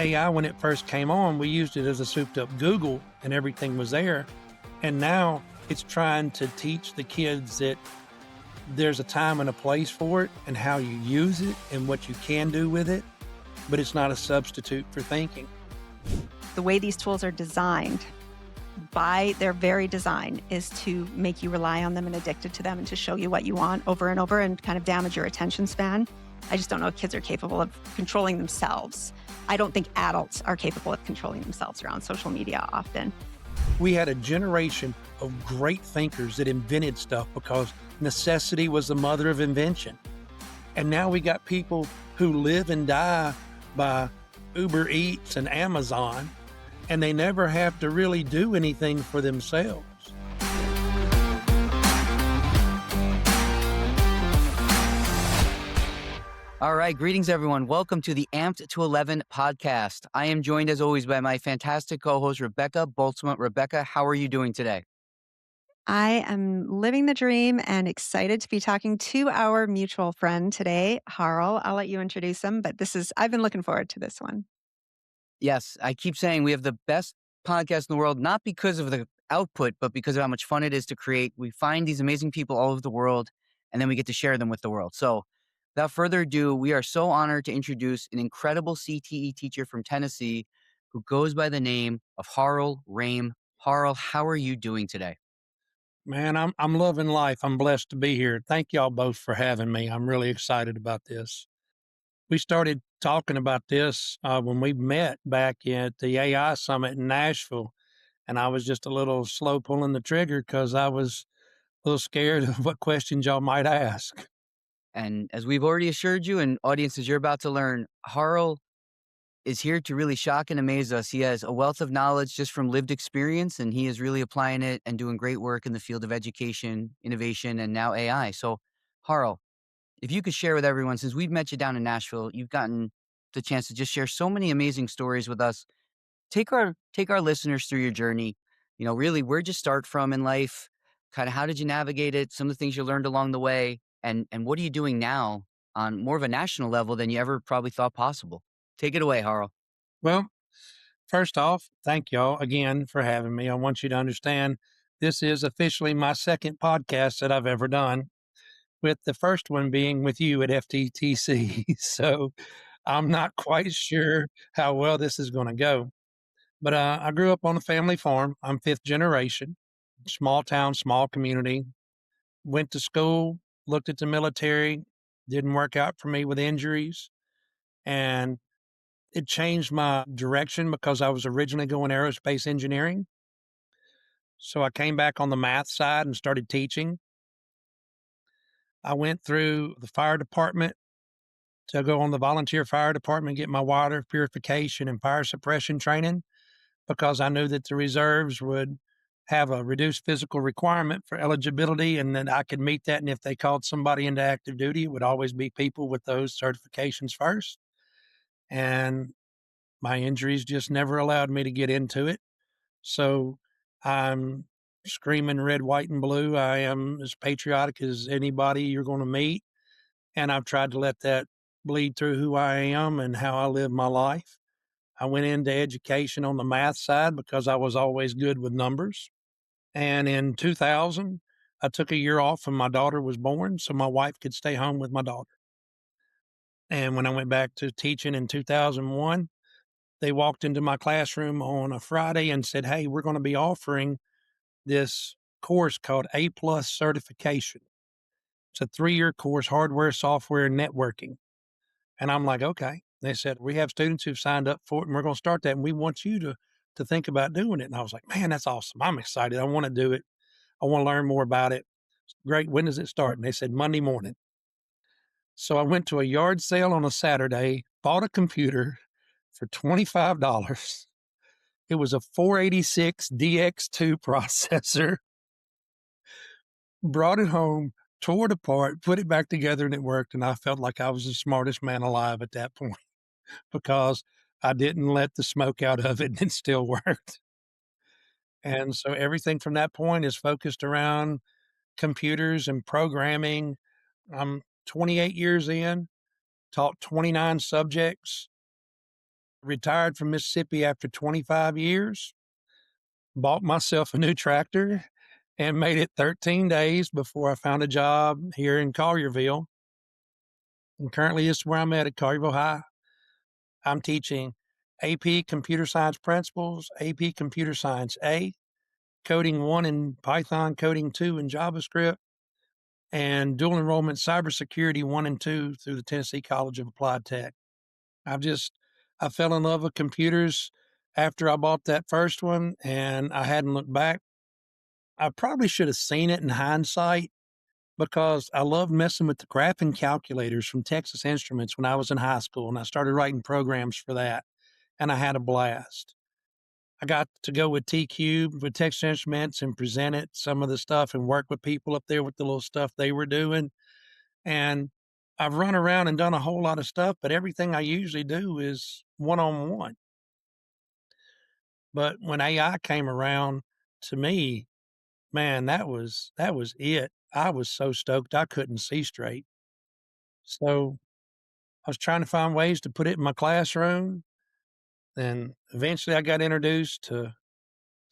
AI, when it first came on, we used it as a souped up Google and everything was there. And now it's trying to teach the kids that there's a time and a place for it and how you use it and what you can do with it, but it's not a substitute for thinking. The way these tools are designed by their very design is to make you rely on them and addicted to them and to show you what you want over and over and kind of damage your attention span. I just don't know if kids are capable of controlling themselves. I don't think adults are capable of controlling themselves around social media often. We had a generation of great thinkers that invented stuff because necessity was the mother of invention. And now we got people who live and die by Uber Eats and Amazon, and they never have to really do anything for themselves. All right, greetings everyone. Welcome to the Amped to 11 podcast. I am joined as always by my fantastic co-host, Rebecca Boltzmann. Rebecca, how are you doing today? I am living the dream and excited to be talking to our mutual friend today, Harl. I'll let you introduce him, but I've been looking forward to this one. Yes, I keep saying we have the best podcast in the world, not because of the output, but because of how much fun it is to create. We find these amazing people all over the world, and then we get to share them with the world. So without further ado, we are so honored to introduce an incredible CTE teacher from Tennessee who goes by the name of Harl Roehm. Harl, how are you doing today? Man, I'm loving life. I'm blessed to be here. Thank y'all both for having me. I'm really excited about this. We started talking about this when we met back at the AI Summit in Nashville, and I was just a little slow pulling the trigger because I was a little scared of what questions y'all might ask. And as we've already assured you and audiences, you're about to learn, Harl is here to really shock and amaze us. He has a wealth of knowledge just from lived experience, and he is really applying it and doing great work in the field of education, innovation, and now AI. So, Harl, if you could share with everyone, since we've met you down in Nashville, you've gotten the chance to just share so many amazing stories with us. Take our listeners through your journey. You know, really, where'd you start from in life? Kind of how did you navigate it? Some of the things you learned along the way, and what are you doing now on more of a national level than you ever probably thought possible? Take it away, Harl. Well, first off, thank y'all again for having me. I want you to understand this is officially my second podcast that I've ever done, with the first one being with you at FTTC. So I'm not quite sure how well this is going to go. But I grew up on a family farm. I'm fifth generation, small town, small community. Went to school, looked at the military, didn't work out for me with injuries. And it changed my direction because I was originally going aerospace engineering. So I came back on the math side and started teaching. I went through the fire department to go on the volunteer fire department, get my water purification and fire suppression training, because I knew that the reserves would have a reduced physical requirement for eligibility and that I could meet that. And if they called somebody into active duty, it would always be people with those certifications first. And my injuries just never allowed me to get into it. So I'm screaming red, white, and blue. I am as patriotic as anybody you're going to meet. And I've tried to let that bleed through who I am and how I live my life. I went into education on the math side because I was always good with numbers. And in 2000, I took a year off when my daughter was born so my wife could stay home with my daughter. And when I went back to teaching in 2001, they walked into my classroom on a Friday and said, "Hey, we're going to be offering this course called A Plus Certification. It's a 3-year course, hardware, software, and networking." And I'm like, okay. They said, "We have students who've signed up for it and we're going to start that. And we want you to think about doing it." And I was like, man, that's awesome. I'm excited. I want to do it. I want to learn more about it. Great. When does it start? And they said, Monday morning. So I went to a yard sale on a Saturday, bought a computer for $25. It was a 486 DX2 processor, brought it home, tore it apart, put it back together, and it worked. And I felt like I was the smartest man alive at that point because I didn't let the smoke out of it and it still worked. And so everything from that point is focused around computers and programming. I'm 28 years in, taught 29 subjects, Retired from Mississippi after 25 years, bought myself a new tractor, and made it 13 days before I found a job here in Collierville. And currently, this is where I'm at Collierville High. I'm teaching AP Computer Science Principles, AP Computer Science A, Coding 1 in Python, Coding 2 in JavaScript, and dual enrollment Cybersecurity 1 and 2 through the Tennessee College of Applied Tech. I fell in love with computers after I bought that first one, and I hadn't looked back. I probably should have seen it in hindsight because I loved messing with the graphing calculators from Texas Instruments when I was in high school, and I started writing programs for that, and I had a blast. I got to go with T-Cube with Texas Instruments and present it, some of the stuff, and work with people up there with the little stuff they were doing. And I've run around and done a whole lot of stuff, but everything I usually do is one-on-one. But when AI came around, to me, man, that was it. I was so stoked I couldn't see straight. So I was trying to find ways to put it in my classroom. And eventually I got introduced to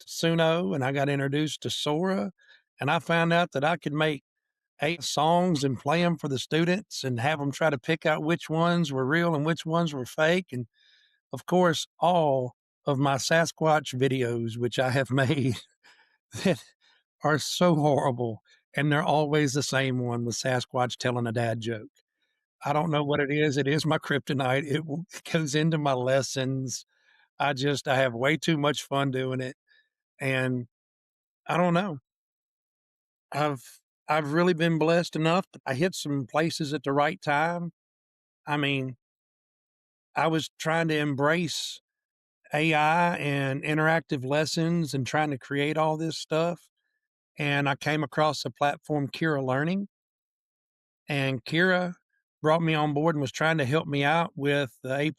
Suno and I got introduced to Sora. And I found out that I could make 8 songs and play them for the students and have them try to pick out which ones were real and which ones were fake. And of course, all of my Sasquatch videos, which I have made that are so horrible. And they're always the same one with Sasquatch telling a dad joke. I don't know what it is. It is my kryptonite. It goes into my lessons. I have way too much fun doing it. And I don't know. I've really been blessed enough. I hit some places at the right time. I mean, I was trying to embrace AI and interactive lessons and trying to create all this stuff. And I came across the platform Kira Learning, and Kira brought me on board and was trying to help me out with the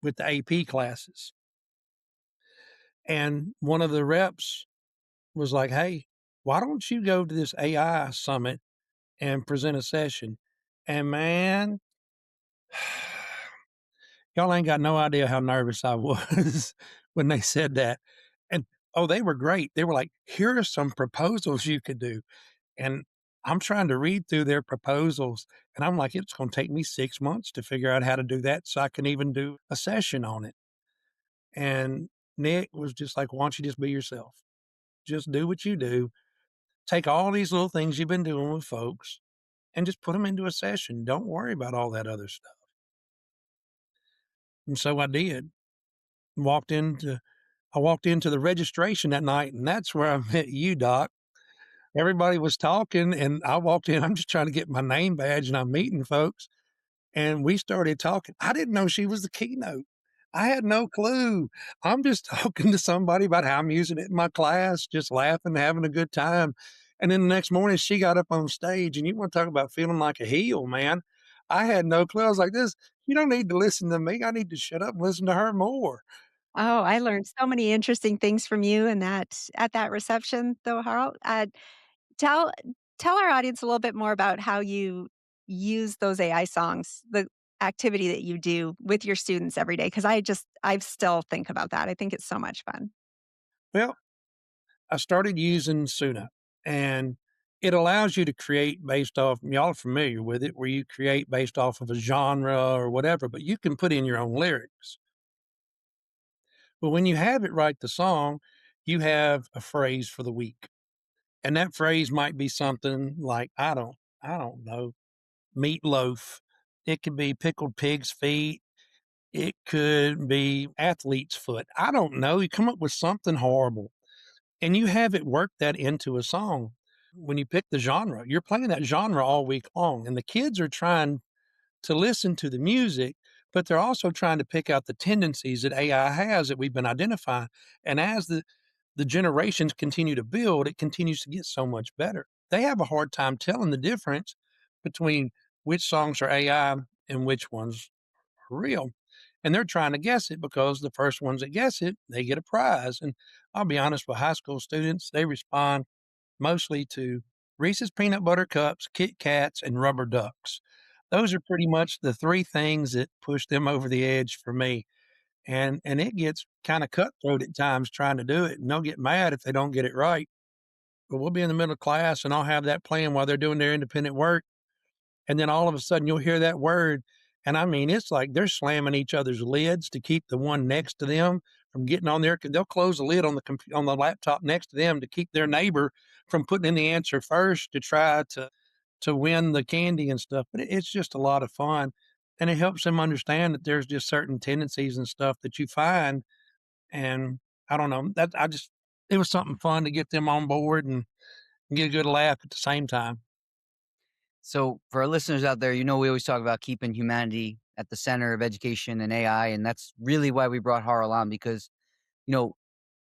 with the AP classes. And one of the reps was like, "Hey, why don't you go to this AI summit and present a session?" And man, y'all ain't got no idea how nervous I was when they said that. And oh, they were great. They were like, "Here are some proposals you could do." And I'm trying to read through their proposals, and I'm like, it's going to take me 6 months to figure out how to do that so I can even do a session on it. And Nick was just like, why don't you just be yourself? Just do what you do. Take all these little things you've been doing with folks and just put them into a session. Don't worry about all that other stuff. And so I did. Walked into I walked into the registration that night, and that's where I met you, Doc. Everybody was talking, and I walked in. I'm just trying to get my name badge, and I'm meeting folks. And we started talking. I didn't know she was the keynote. I had no clue. I'm just talking to somebody about how I'm using it in my class, just laughing, having a good time. And then the next morning, she got up on stage, and you want to talk about feeling like a heel, man. I had no clue. I was like, this, you don't need to listen to me. I need to shut up and listen to her more. Oh, I learned so many interesting things from you and that at that reception, though, Harl. Tell tell our audience a little bit more about how you use those AI songs, the activity that you do with your students every day, because I still think about that. I think it's so much fun. Well, I started using Suno, and it allows you to create based off, y'all are familiar with it, where you create based off of a genre or whatever, but you can put in your own lyrics. But when you have it write the song, you have a phrase for the week. And that phrase might be something like, I don't know, meatloaf. It could be pickled pig's feet. It could be athlete's foot. I don't know. You come up with something horrible and you have it work that into a song. When you pick the genre, you're playing that genre all week long. And the kids are trying to listen to the music, but they're also trying to pick out the tendencies that AI has that we've been identifying. And as the generations continue to build, it continues to get so much better. They have a hard time telling the difference between which songs are AI and which ones are real. And they're trying to guess it because the first ones that guess it, they get a prize. And I'll be honest with high school students, they respond mostly to Reese's peanut butter cups, Kit Kats, and rubber ducks. Those are pretty much the 3 things that push them over the edge for me. and it gets kind of cutthroat at times trying to do it, and they'll get mad if they don't get it right. But we'll be in the middle of class, and I'll have that playing while they're doing their independent work, and then all of a sudden you'll hear that word, and I mean, it's like they're slamming each other's lids to keep the one next to them from getting on there. They'll close the lid on on the laptop next to them to keep their neighbor from putting in the answer first to try to win the candy and stuff. But it's just a lot of fun, and it helps them understand that there's just certain tendencies and stuff that you find. And I don't know that I just it was something fun to get them on board and get a good laugh at the same time. So for our listeners out there, we always talk about keeping humanity at the center of education and AI, and that's really why we brought Harl on because, you know,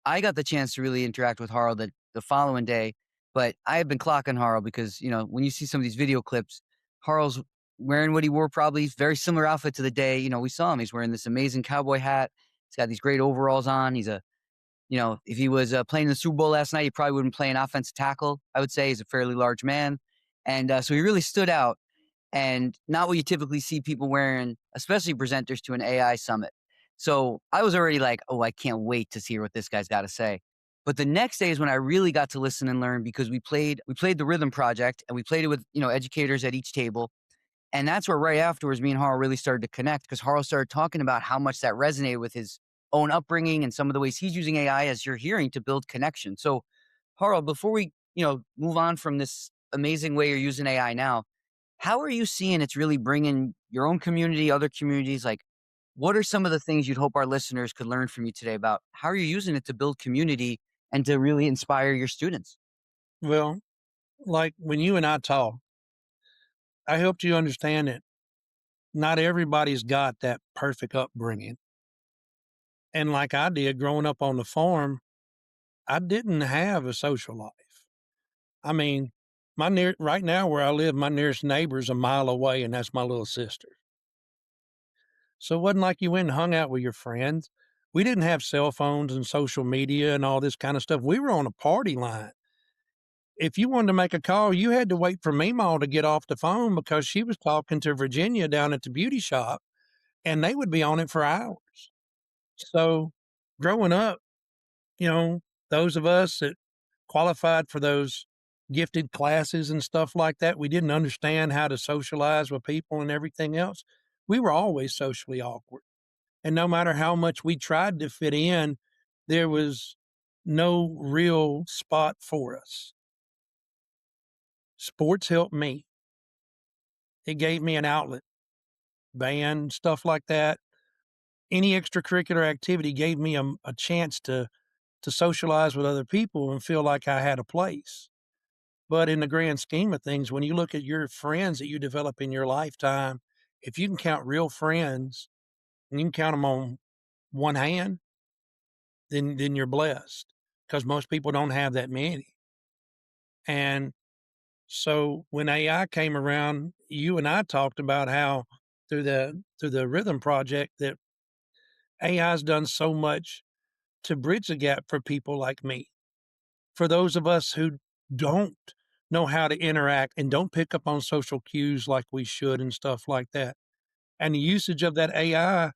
I got the chance to really interact with Harl the following day, but I have been clocking Harl because, when you see some of these video clips, Harl's wearing what he wore, probably very similar outfit to the day, we saw him. He's wearing this amazing cowboy hat. He's got these great overalls on. If he was playing in the Super Bowl last night, he probably wouldn't play an offensive tackle. I would say he's a fairly large man. And so he really stood out and not what you typically see people wearing, especially presenters to an AI summit. So I was already like, oh, I can't wait to hear what this guy's got to say. But the next day is when I really got to listen and learn because we played the rhythm project and we played it with, educators at each table. And that's where right afterwards, me and Harl really started to connect because Harl started talking about how much that resonated with his own upbringing and some of the ways he's using AI as you're hearing to build connection. So Harl, before we, move on from this amazing way you're using AI now, how are you seeing it's really bringing your own community, other communities? Like, what are some of the things you'd hope our listeners could learn from you today about how are you using it to build community and to really inspire your students? Well, like when you and I talk, I helped you understand that not everybody's got that perfect upbringing. And like I did growing up on the farm, I didn't have a social life. I mean, right now where I live, my nearest neighbor's a mile away, and that's my little sister. So it wasn't like you went and hung out with your friends. We didn't have cell phones and social media and all this kind of stuff. We were on a party line. If you wanted to make a call, you had to wait for Memo to get off the phone because she was talking to Virginia down at the beauty shop, and they would be on it for hours. So growing up, you know, those of us that qualified for those gifted classes and stuff like that, we didn't understand how to socialize with people and everything else. We were always socially awkward. And no matter how much we tried to fit in, there was no real spot for us. Sports helped me. It gave me an outlet. Band, stuff like that. Any extracurricular activity gave me a chance to socialize with other people and feel like I had a place. But in the grand scheme of things, when you look at your friends that you develop in your lifetime, if you can count real friends and you can count them on one hand, then you're blessed because most people don't have that many. And so when AI came around, you and I talked about how through the rhythm project that AI's done so much to bridge the gap for people like me. For those of us who don't know how to interact and don't pick up on social cues like we should and stuff like that. And the usage of that AI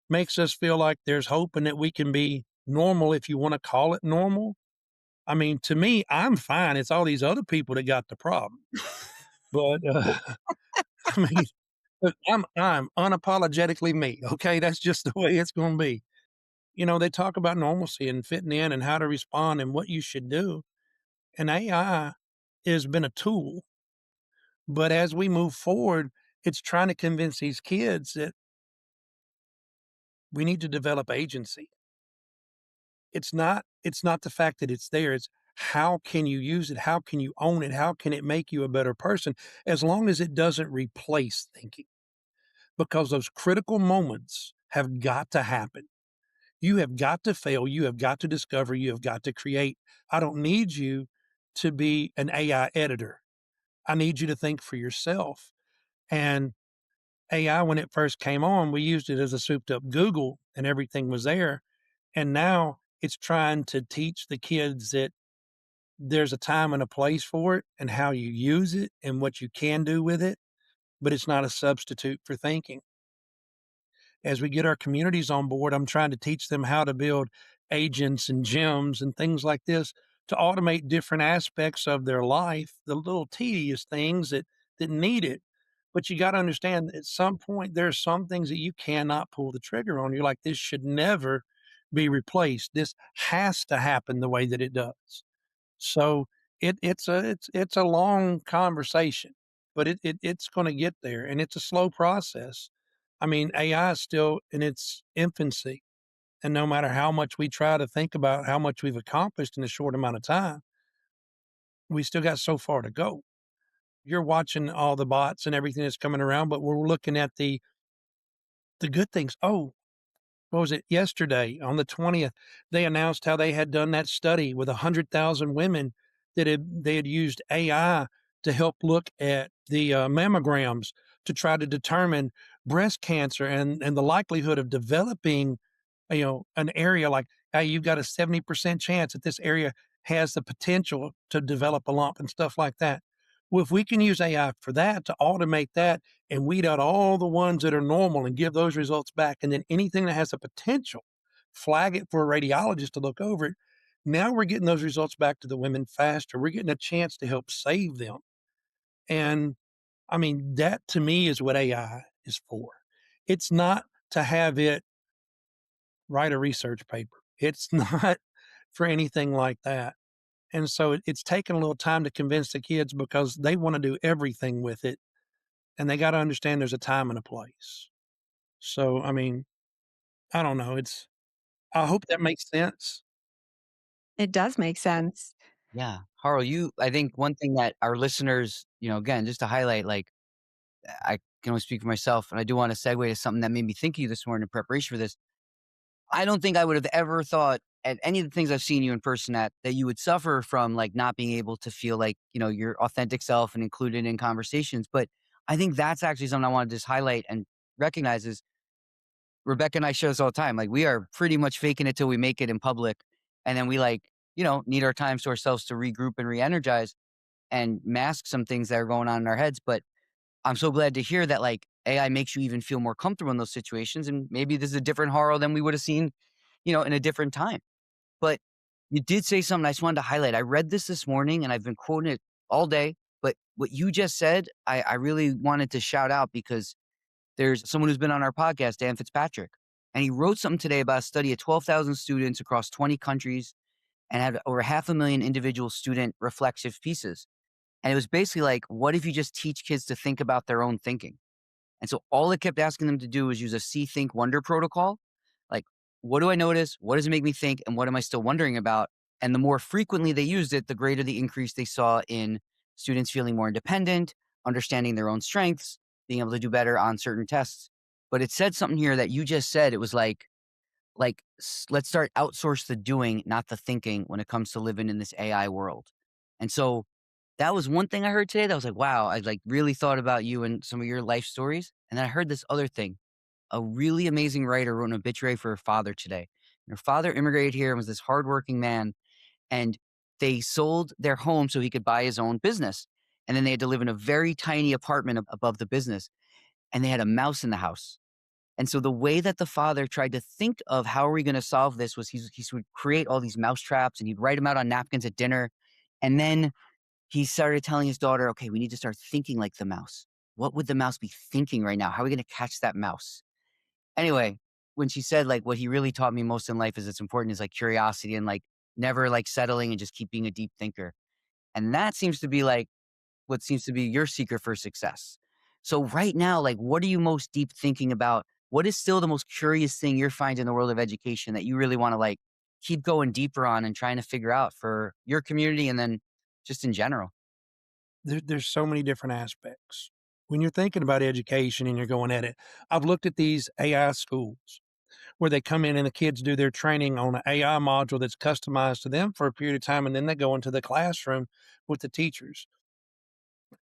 makes us feel like there's hope and that we can be normal if you want to call it normal. I mean, to me, I'm fine. It's all these other people that got the problem. But I mean, look, I'm unapologetically me. Okay, that's just the way it's going to be. You know, they talk about normalcy and fitting in and how to respond and what you should do. And AI has been a tool. But as we move forward, it's trying to convince these kids that we need to develop agency. It's not the fact that it's there, it's how can you use it? How can you own it? How can it make you a better person as long as it doesn't replace thinking? Because those critical moments have got to happen. You have got to fail, you have got to discover, you have got to create. I don't need you to be an AI editor. I need you to think for yourself. And AI, when it first came on, we used it as a souped up Google and everything was there. And now it's trying to teach the kids that there's a time and a place for it and how you use it and what you can do with it, but it's not a substitute for thinking. as we get our communities on board, I'm trying to teach them how to build agents and gems and things like this to automate different aspects of their life, the little tedious things that need it. But you got to understand at some point there are some things that you cannot pull the trigger on. You're like, this should never be replaced. This has to happen the way that it does. So it's a long conversation, but it's going to get there, and it's a slow process. I mean, AI is still in its infancy, and no matter how much we try to think about how much we've accomplished in a short amount of time, we still got so far to go. You're watching all the bots and everything that's coming around, but we're looking at the good things. Oh, what was it? Yesterday on the 20th, they announced how they had done that study with 100,000 women they had used AI to help look at the mammograms to try to determine breast cancer and the likelihood of developing, an area like, hey, you've got a 70% chance that this area has the potential to develop a lump and stuff like that. Well, if we can use AI for that to automate that and weed out all the ones that are normal and give those results back, and then anything that has the potential, flag it for a radiologist to look over it. Now we're getting those results back to the women faster. We're getting a chance to help save them. And I mean, that to me is what AI is for. It's not to have it write a research paper. It's not for anything like that. And so it's taken a little time to convince the kids because they want to do everything with it. And they got to understand there's a time and a place. So, I mean, I don't know. I hope that makes sense. It does make sense. Yeah. Harl, I think one thing that our listeners, again, just to highlight, like, I can only speak for myself, and I do want to segue to something that made me think of you this morning in preparation for this. I don't think I would have ever thought at any of the things I've seen you in person at that you would suffer from like not being able to feel like, your authentic self and included in conversations. But I think that's actually something I want to just highlight and recognize is Rebecca and I share this all the time. Like we are pretty much faking it till we make it in public. And then we need our times to ourselves to regroup and re-energize and mask some things that are going on in our heads. But I'm so glad to hear that like AI makes you even feel more comfortable in those situations. And maybe this is a different horror than we would have seen, in a different time. But you did say something I just wanted to highlight. I read this morning and I've been quoting it all day. But what you just said, I really wanted to shout out because there's someone who's been on our podcast, Dan Fitzpatrick, and he wrote something today about a study of 12,000 students across 20 countries and had over 500,000 individual student reflexive pieces. And it was basically like, what if you just teach kids to think about their own thinking? And so all it kept asking them to do was use a see, think, wonder protocol. Like, what do I notice? What does it make me think? And what am I still wondering about? And the more frequently they used it, the greater the increase they saw in students feeling more independent, understanding their own strengths, being able to do better on certain tests. But it said something here that you just said. It was let's start outsource the doing, not the thinking when it comes to living in this AI world. And so that was one thing I heard today that was like, wow, I like really thought about you and some of your life stories. And then I heard this other thing. A really amazing writer wrote an obituary for her father today. And her father immigrated here and was this hardworking man. And they sold their home so he could buy his own business. And then they had to live in a very tiny apartment above the business. And they had a mouse in the house. And so the way that the father tried to think of how are we going to solve this was he would create all these mouse traps and he'd write them out on napkins at dinner. And then he started telling his daughter, okay, we need to start thinking like the mouse. What would the mouse be thinking right now? How are we going to catch that mouse? Anyway, when she said like what he really taught me most in life is it's important is like curiosity and like never like settling and just keep being a deep thinker. And that seems to be like what seems to be your secret for success. So right now, like what are you most deep thinking about? What is still the most curious thing you're finding in the world of education that you really want to like keep going deeper on and trying to figure out for your community and then just in general? There's so many different aspects. When you're thinking about education and you're going at it, I've looked at these AI schools where they come in and the kids do their training on an AI module that's customized to them for a period of time, and then they go into the classroom with the teachers.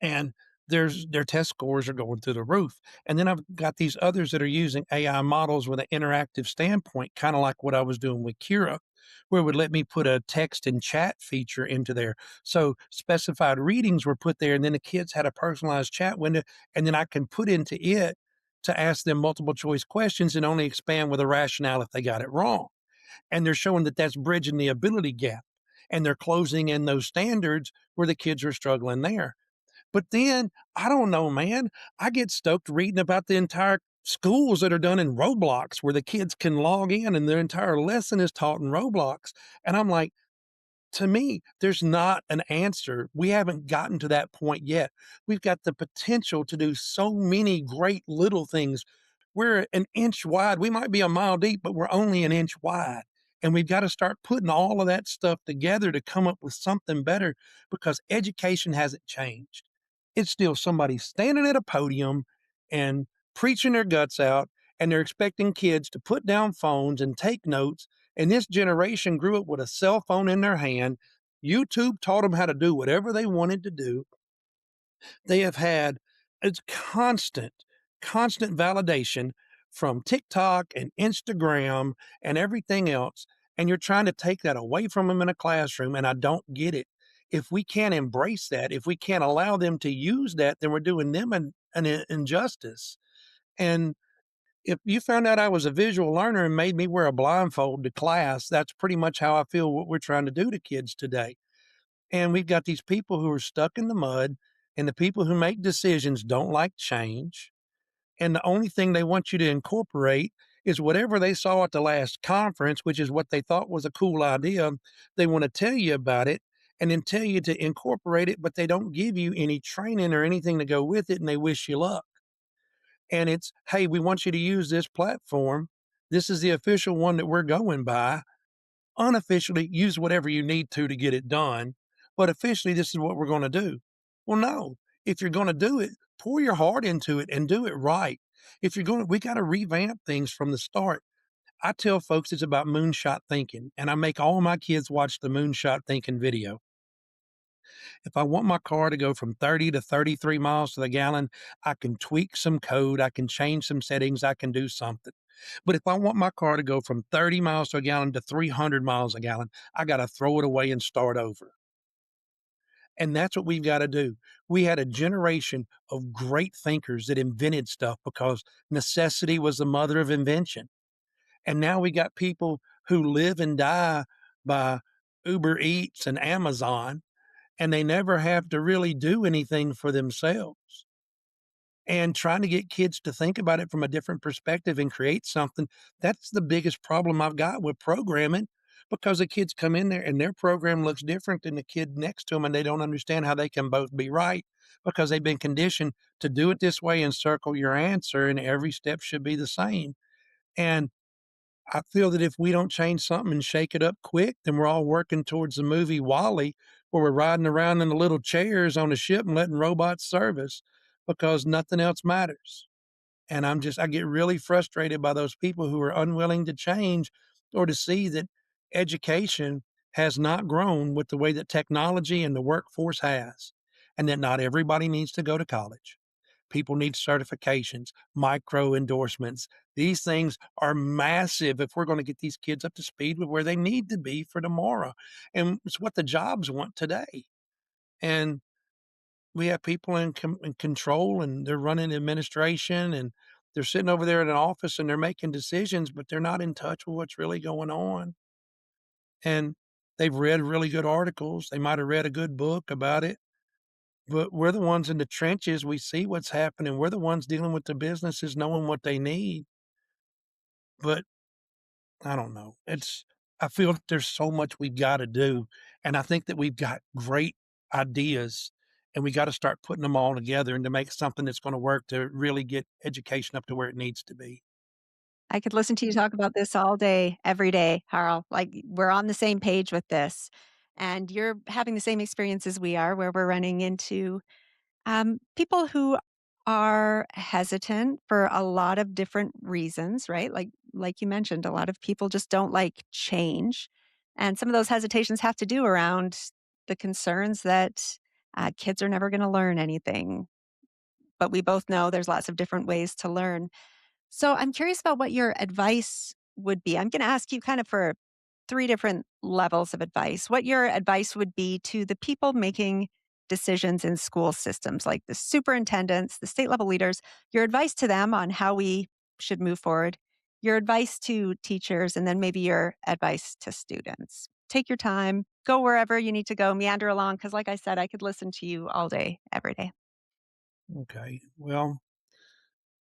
And their test scores are going through the roof. And then I've got these others that are using AI models with an interactive standpoint, kind of like what I was doing with Kira, where it would let me put a text and chat feature into there. So specified readings were put there, and then the kids had a personalized chat window, and then I can put into it to ask them multiple choice questions and only expand with a rationale if they got it wrong. And they're showing that that's bridging the ability gap. And they're closing in those standards where the kids are struggling there. But then, I don't know, man. I get stoked reading about the entire schools that are done in Roblox where the kids can log in and their entire lesson is taught in Roblox. And I'm like, to me, there's not an answer. We haven't gotten to that point yet. We've got the potential to do so many great little things. We're an inch wide. We might be a mile deep, but we're only an inch wide. And we've got to start putting all of that stuff together to come up with something better because education hasn't changed. It's still somebody standing at a podium and preaching their guts out, and they're expecting kids to put down phones and take notes. And this generation grew up with a cell phone in their hand. YouTube taught them how to do whatever they wanted to do. They have had it's constant validation from TikTok and Instagram and everything else. And you're trying to take that away from them in a classroom. And I don't get it. If we can't embrace that, if we can't allow them to use that, then we're doing them an injustice. And if you found out I was a visual learner and made me wear a blindfold to class, that's pretty much how I feel what we're trying to do to kids today. And we've got these people who are stuck in the mud, and the people who make decisions don't like change. And the only thing they want you to incorporate is whatever they saw at the last conference, which is what they thought was a cool idea. They want to tell you about it and then tell you to incorporate it, but they don't give you any training or anything to go with it, and they wish you luck. And it's, hey, we want you to use this platform. This is the official one that we're going by. Unofficially, use whatever you need to get it done. But officially, this is what we're going to do. Well, no, if you're going to do it, pour your heart into it and do it right. If you're going to, we got to revamp things from the start. I tell folks it's about moonshot thinking, and I make all my kids watch the moonshot thinking video. If I want my car to go from 30 to 33 miles to the gallon, I can tweak some code, I can change some settings, I can do something. But if I want my car to go from 30 miles to a gallon to 300 miles a gallon, I got to throw it away and start over. And that's what we've got to do. We had a generation of great thinkers that invented stuff because necessity was the mother of invention. And now we got people who live and die by Uber Eats and Amazon, and they never have to really do anything for themselves. And trying to get kids to think about it from a different perspective and create something, that's the biggest problem I've got with programming because the kids come in there and their program looks different than the kid next to them, and they don't understand how they can both be right because they've been conditioned to do it this way and circle your answer, and every step should be the same. And I feel that if we don't change something and shake it up quick, then we're all working towards the movie Wall-E, where we're riding around in the little chairs on a ship and letting robots serve us because nothing else matters. And I get really frustrated by those people who are unwilling to change or to see that education has not grown with the way that technology and the workforce has, and that not everybody needs to go to college. People need certifications, micro endorsements. These things are massive if we're going to get these kids up to speed with where they need to be for tomorrow. And it's what the jobs want today. And we have people in control, and they're running administration, and they're sitting over there in an office and they're making decisions, but they're not in touch with what's really going on. And they've read really good articles. They might have read a good book about it, but we're the ones in the trenches. We see what's happening. We're the ones dealing with the businesses, knowing what they need. But I don't know. I feel that there's so much we've got to do. And I think that we've got great ideas, and we got to start putting them all together and to make something that's going to work to really get education up to where it needs to be. I could listen to you talk about this all day, every day, Harl. Like, we're on the same page with this. And you're having the same experience as we are, where we're running into people who are hesitant for a lot of different reasons, right? Like you mentioned, a lot of people just don't like change. And some of those hesitations have to do around the concerns that kids are never going to learn anything. But we both know there's lots of different ways to learn. So I'm curious about what your advice would be. I'm going to ask you kind of for three different levels of advice. What your advice would be to the people making decisions in school systems, like the superintendents, the state level leaders, your advice to them on how we should move forward, your advice to teachers, and then maybe your advice to students. Take your time, go wherever you need to go, meander along. Because, like I said, I could listen to you all day, every day. Okay. Well,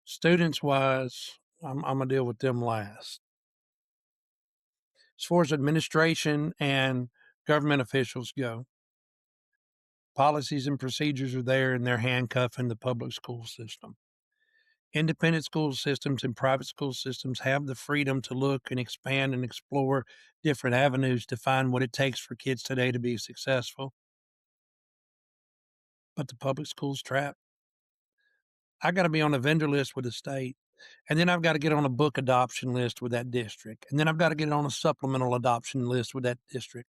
students wise, I'm going to deal with them last. As far as administration and government officials go, policies and procedures are there and they're handcuffing the public school system. Independent school systems and private school systems have the freedom to look and expand and explore different avenues to find what it takes for kids today to be successful. But the public school's trapped. I got to be on a vendor list with the state, and then I've got to get on a book adoption list with that district, and then I've got to get on a supplemental adoption list with that district.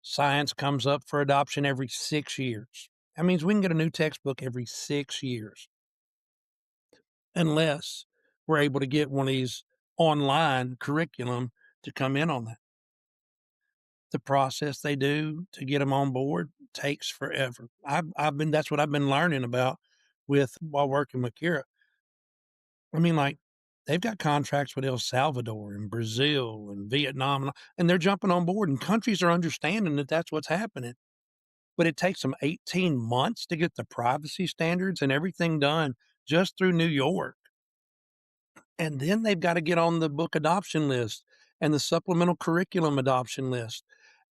Science comes up for adoption every 6 years. That means we can get a new textbook every 6 years, unless we're able to get one of these online curriculum to come in on that. The process they do to get them on board takes forever. That's what I've been learning about while working with Kira. I mean, like, they've got contracts with El Salvador and Brazil and Vietnam, and they're jumping on board, and countries are understanding that that's what's happening. But it takes them 18 months to get the privacy standards and everything done just through New York. And then they've got to get on the book adoption list and the supplemental curriculum adoption list.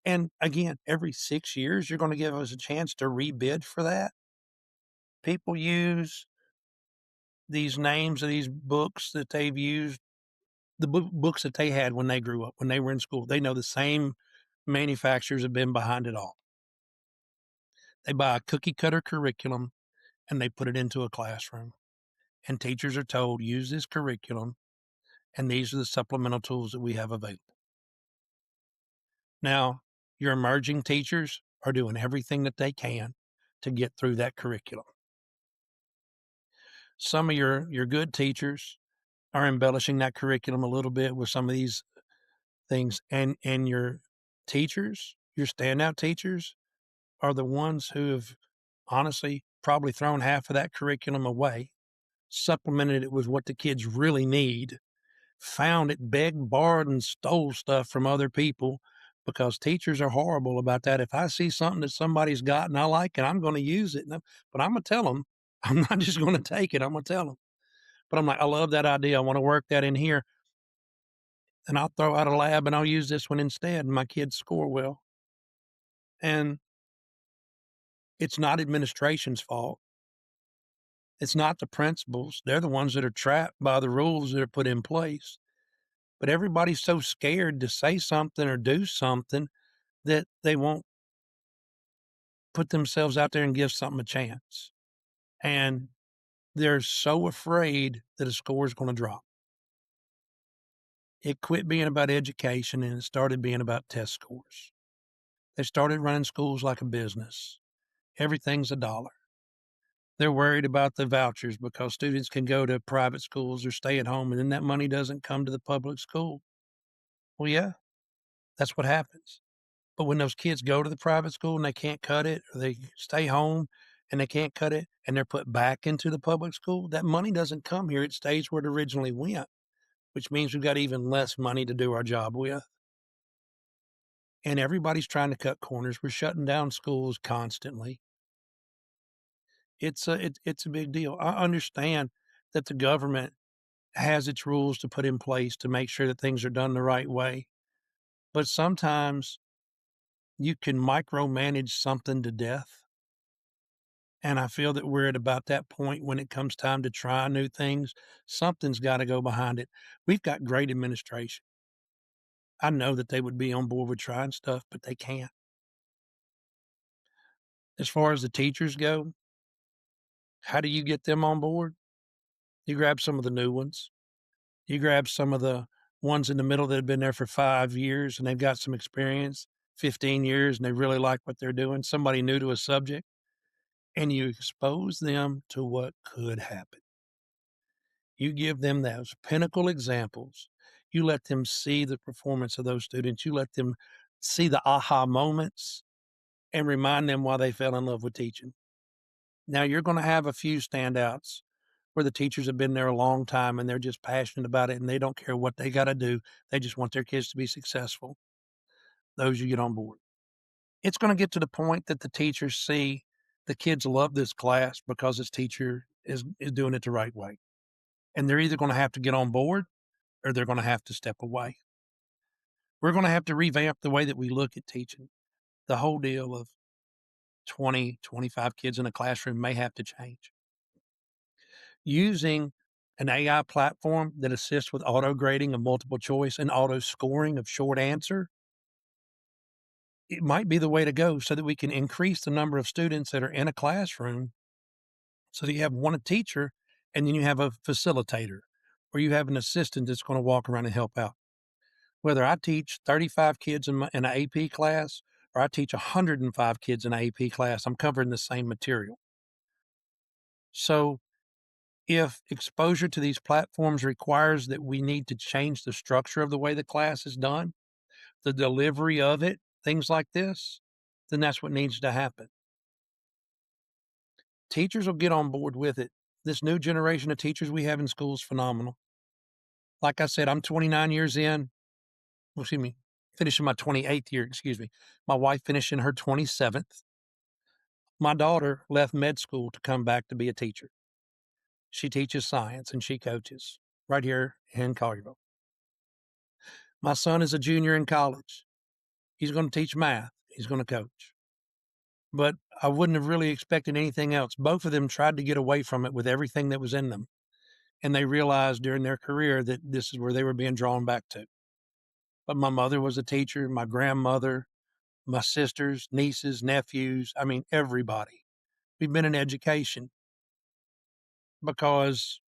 And again, every 6 years, you're going to give us a chance to rebid for that. People use these names of these books that they've used, the books that they had when they grew up, when they were in school. They know the same manufacturers have been behind it all. They buy a cookie cutter curriculum and they put it into a classroom. And teachers are told, use this curriculum, and these are the supplemental tools that we have available. Now, your emerging teachers are doing everything that they can to get through that curriculum. Some of your good teachers are embellishing that curriculum a little bit with some of these things, and your teachers, your standout teachers, are the ones who have honestly probably thrown half of that curriculum away, supplemented it with what the kids really need, found it, begged, borrowed, and stole stuff from other people, because teachers are horrible about that. If I see something that somebody's got and I like it, I'm going to use it. But I'm going to tell them. I'm not just going to take it. I'm going to tell them. But I'm like, I love that idea. I want to work that in here. And I'll throw out a lab and I'll use this one instead. And my kids score well. And it's not administration's fault. It's not the principals. They're the ones that are trapped by the rules that are put in place. But everybody's so scared to say something or do something that they won't put themselves out there and give something a chance. And they're so afraid that a score is going to drop. It quit being about education and it started being about test scores. They started running schools like a business. Everything's a dollar. They're worried about the vouchers because students can go to private schools or stay at home, and then that money doesn't come to the public school. Well, yeah, that's what happens. But when those kids go to the private school and they can't cut it, or they stay home and they can't cut it, and they're put back into the public school, that money doesn't come here. It stays where it originally went, which means we've got even less money to do our job with. And everybody's trying to cut corners. We're shutting down schools constantly. It's a big deal. I understand that the government has its rules to put in place to make sure that things are done the right way. But sometimes you can micromanage something to death. And I feel that we're at about that point when it comes time to try new things. Something's got to go behind it. We've got great administration. I know that they would be on board with trying stuff, but they can't. As far as the teachers go, how do you get them on board? You grab some of the new ones. You grab some of the ones in the middle that have been there for 5 years and they've got some experience, 15 years, and they really like what they're doing, somebody new to a subject, and you expose them to what could happen. You give them those pinnacle examples. You let them see the performance of those students. You let them see the aha moments, and remind them why they fell in love with teaching. Now, you're going to have a few standouts where the teachers have been there a long time and they're just passionate about it and they don't care what they got to do. They just want their kids to be successful. Those you get on board. It's going to get to the point that the teachers see the kids love this class because its teacher is doing it the right way. And they're either going to have to get on board or they're going to have to step away. We're going to have to revamp the way that we look at teaching. The whole deal of 20, 25 kids in a classroom may have to change. Using an AI platform that assists with auto grading of multiple choice and auto scoring of short answer, it might be the way to go so that we can increase the number of students that are in a classroom so that you have one teacher and then you have a facilitator or you have an assistant that's going to walk around and help out. Whether I teach 35 kids in an AP class or I teach 105 kids in an AP class, I'm covering the same material. So if exposure to these platforms requires that we need to change the structure of the way the class is done, the delivery of it, things like this, then that's what needs to happen. Teachers will get on board with it. This new generation of teachers we have in school is phenomenal. Like I said, I'm 29 years in, finishing my 28th year, My wife finished in her 27th. My daughter left med school to come back to be a teacher. She teaches science and she coaches right here in Collierville. My son is a junior in college. He's going to teach math. He's going to coach. But I wouldn't have really expected anything else. Both of them tried to get away from it with everything that was in them. And they realized during their career that this is where they were being drawn back to. But my mother was a teacher, my grandmother, my sisters, nieces, nephews, everybody. We've been in education because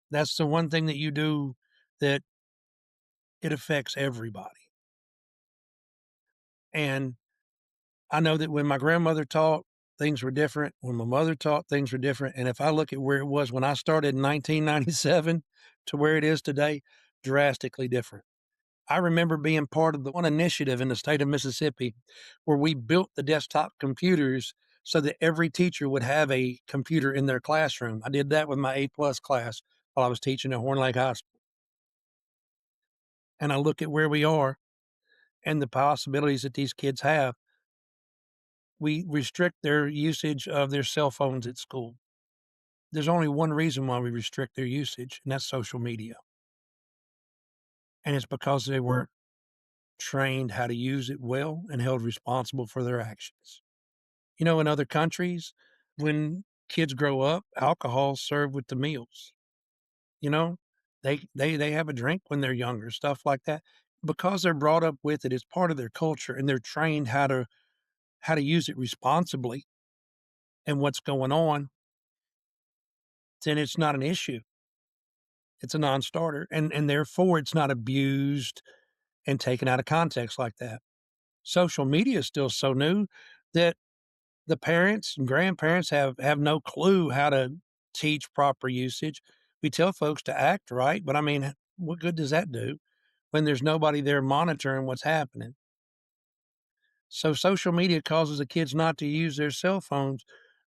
that's the one thing that you do that it affects everybody. And I know that when my grandmother taught, things were different. When my mother taught, things were different. And if I look at where it was when I started in 1997 to where it is today, drastically different. I remember being part of the one initiative in the state of Mississippi where we built the desktop computers so that every teacher would have a computer in their classroom. I did that with my A+ class while I was teaching at Horton Lake High School. And I look at where we are and the possibilities that these kids have. We restrict their usage of their cell phones at school. There's only one reason why we restrict their usage, and that's social media. And it's because they weren't trained how to use it well and held responsible for their actions. In other countries, when kids grow up, alcohol's served with the meals. You know, they have a drink when they're younger, stuff like that. Because they're brought up with it, it's part of their culture, and they're trained how to use it responsibly and what's going on, then it's not an issue. It's a non-starter, and therefore it's not abused and taken out of context like that. Social media is still so new that the parents and grandparents have no clue how to teach proper usage. We tell folks to act right, but what good does that do when there's nobody there monitoring what's happening? So social media causes the kids not to use their cell phones,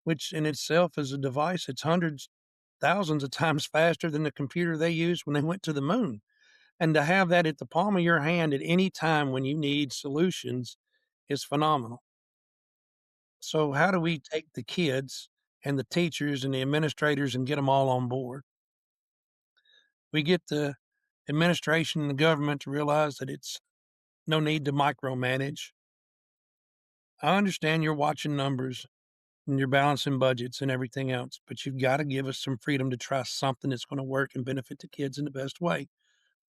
which in itself is a device. It's hundreds, thousands of times faster than the computer they used when they went to the moon. And to have that at the palm of your hand at any time when you need solutions is phenomenal. So how do we take the kids and the teachers and the administrators and get them all on board? We get the administration and the government to realize that it's no need to micromanage. I understand you're watching numbers and you're balancing budgets and everything else, but you've got to give us some freedom to try something that's going to work and benefit the kids in the best way.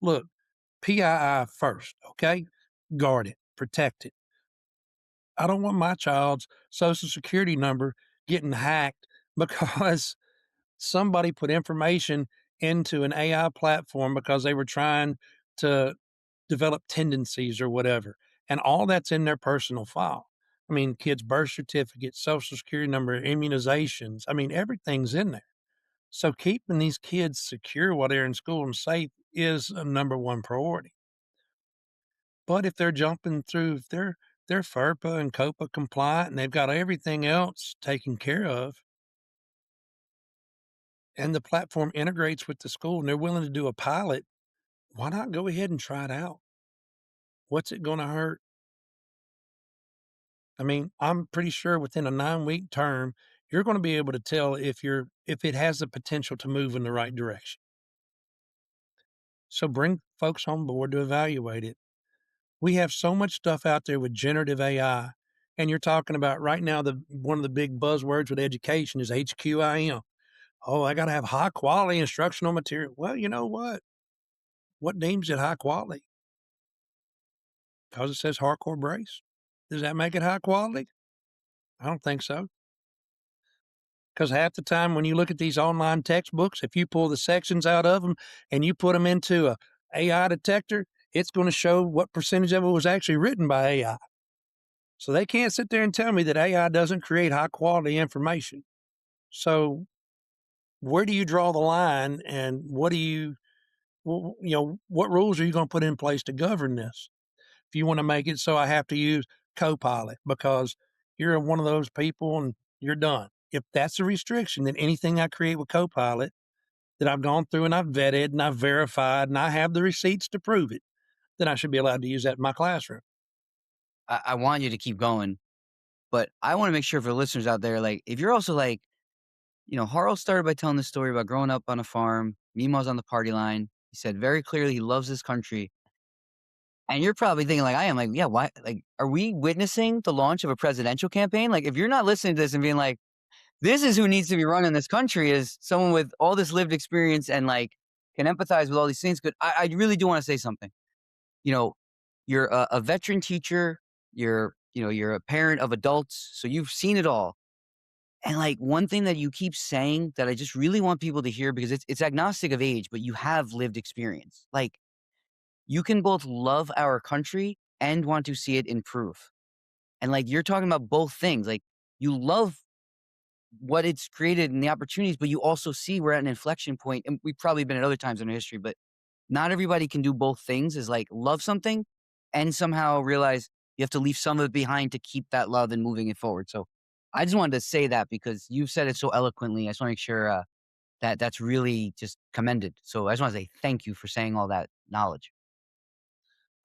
Look, PII first, okay? Guard it, protect it. I don't want my child's social security number getting hacked because somebody put information into an AI platform because they were trying to develop tendencies or whatever. And all that's in their personal file. Kids' birth certificates, social security number, immunizations. Everything's in there. So keeping these kids secure while they're in school and safe is a number one priority. But if they're jumping through, if they're they're FERPA and COPA compliant and they've got everything else taken care of. And the platform integrates with the school and they're willing to do a pilot. Why not go ahead and try it out? What's it going to hurt? I mean, I'm pretty sure within a 9-week term, you're going to be able to tell if it has the potential to move in the right direction. So bring folks on board to evaluate it. We have so much stuff out there with generative AI, and you're talking about right now one of the big buzzwords with education is HQIM. Oh, I got to have high quality instructional material. Well, you know what? What deems it high quality? Because it says hardcore brace. Does that make it high quality? I don't think so. Because half the time when you look at these online textbooks, if you pull the sections out of them and you put them into a AI detector, it's going to show what percentage of it was actually written by AI. So they can't sit there and tell me that AI doesn't create high quality information. So where do you draw the line, and what rules are you going to put in place to govern this? If you want to make it so I have to use Copilot because you're one of those people and you're done. If that's a restriction, then anything I create with Copilot that I've gone through and I've vetted and I've verified and I have the receipts to prove it, then I should be allowed to use that in my classroom. I want you to keep going, but I want to make sure for listeners out there, like, if you're also like, Harl started by telling the story about growing up on a farm. Memo's on the party line. He said very clearly he loves his country. And you're probably thinking like I am, like, yeah, why? Like, are we witnessing the launch of a presidential campaign? Like, if you're not listening to this and being like, this is who needs to be running this country, is someone with all this lived experience and like can empathize with all these things. But I really do want to say something. You know, you're a veteran teacher. You're a parent of adults, so you've seen it all. And like one thing that you keep saying that I just really want people to hear, because it's agnostic of age, but you have lived experience. Like, you can both love our country and want to see it improve. And like you're talking about both things. Like, you love what it's created and the opportunities, but you also see we're at an inflection point. And we've probably been at other times in our history, but not everybody can do both things, is like love something and somehow realize you have to leave some of it behind to keep that love and moving it forward. So I just wanted to say that because you've said it so eloquently. I just want to make sure that's really just commended. So I just want to say thank you for saying all that knowledge.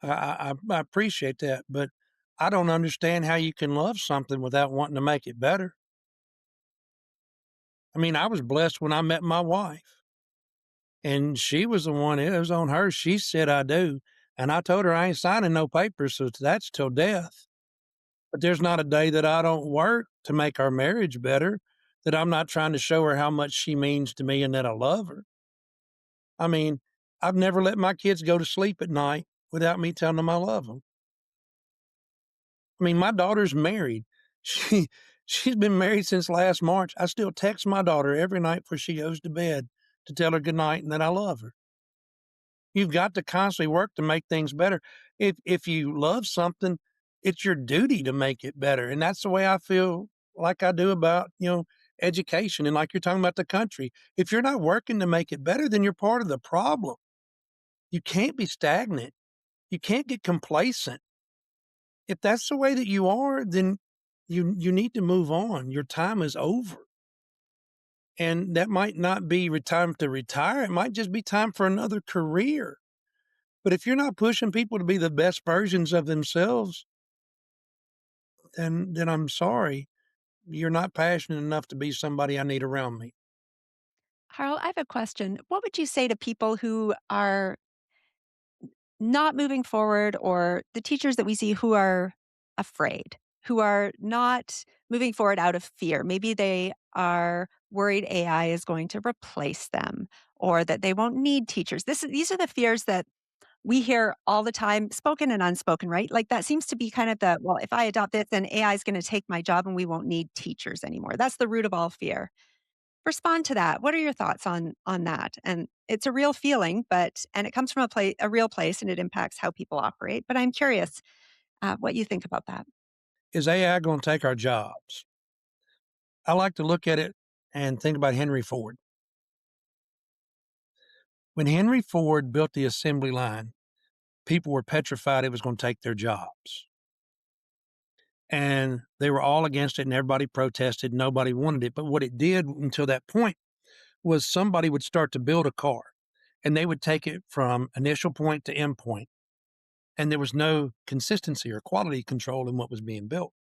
I appreciate that, but I don't understand how you can love something without wanting to make it better. I mean, I was blessed when I met my wife, and she was the one, it was on her. She said, I do. And I told her I ain't signing no papers, so that's till death. But there's not a day that I don't work to make our marriage better, that I'm not trying to show her how much she means to me and that I love her. I mean, I've never let my kids go to sleep at night without me telling them I love them. I mean, my daughter's married. She she's been married since last March. I still text my daughter every night before she goes to bed to tell her good night and that I love her. You've got to constantly work to make things better. If you love something, it's your duty to make it better. And that's the way I feel like I do about, education, and like you're talking about the country. If you're not working to make it better, then you're part of the problem. You can't be stagnant. You can't get complacent. If that's the way that you are, then you need to move on. Your time is over. And that might not be time to retire. It might just be time for another career. But if you're not pushing people to be the best versions of themselves, then I'm sorry. You're not passionate enough to be somebody I need around me. Harl, I have a question. What would you say to people who are not moving forward, or the teachers that we see who are afraid, who are not moving forward out of fear? Maybe they are worried AI is going to replace them, or that they won't need teachers. These are the fears that we hear all the time, spoken and unspoken, right? Like that seems to be kind of well, if I adopt this, then AI is going to take my job and we won't need teachers anymore. That's the root of all fear. Respond to that. What are your thoughts on that? And it's a real feeling, and it comes from a real place, and it impacts how people operate. But I'm curious what you think about that. Is AI going to take our jobs? I like to look at it and think about Henry Ford. When Henry Ford built the assembly line, people were petrified it was going to take their jobs. and they were all against it and everybody protested. Nobody wanted it. But what it did until that point was somebody would start to build a car and they would take it from initial point to end point, and there was no consistency or quality control in what was being built.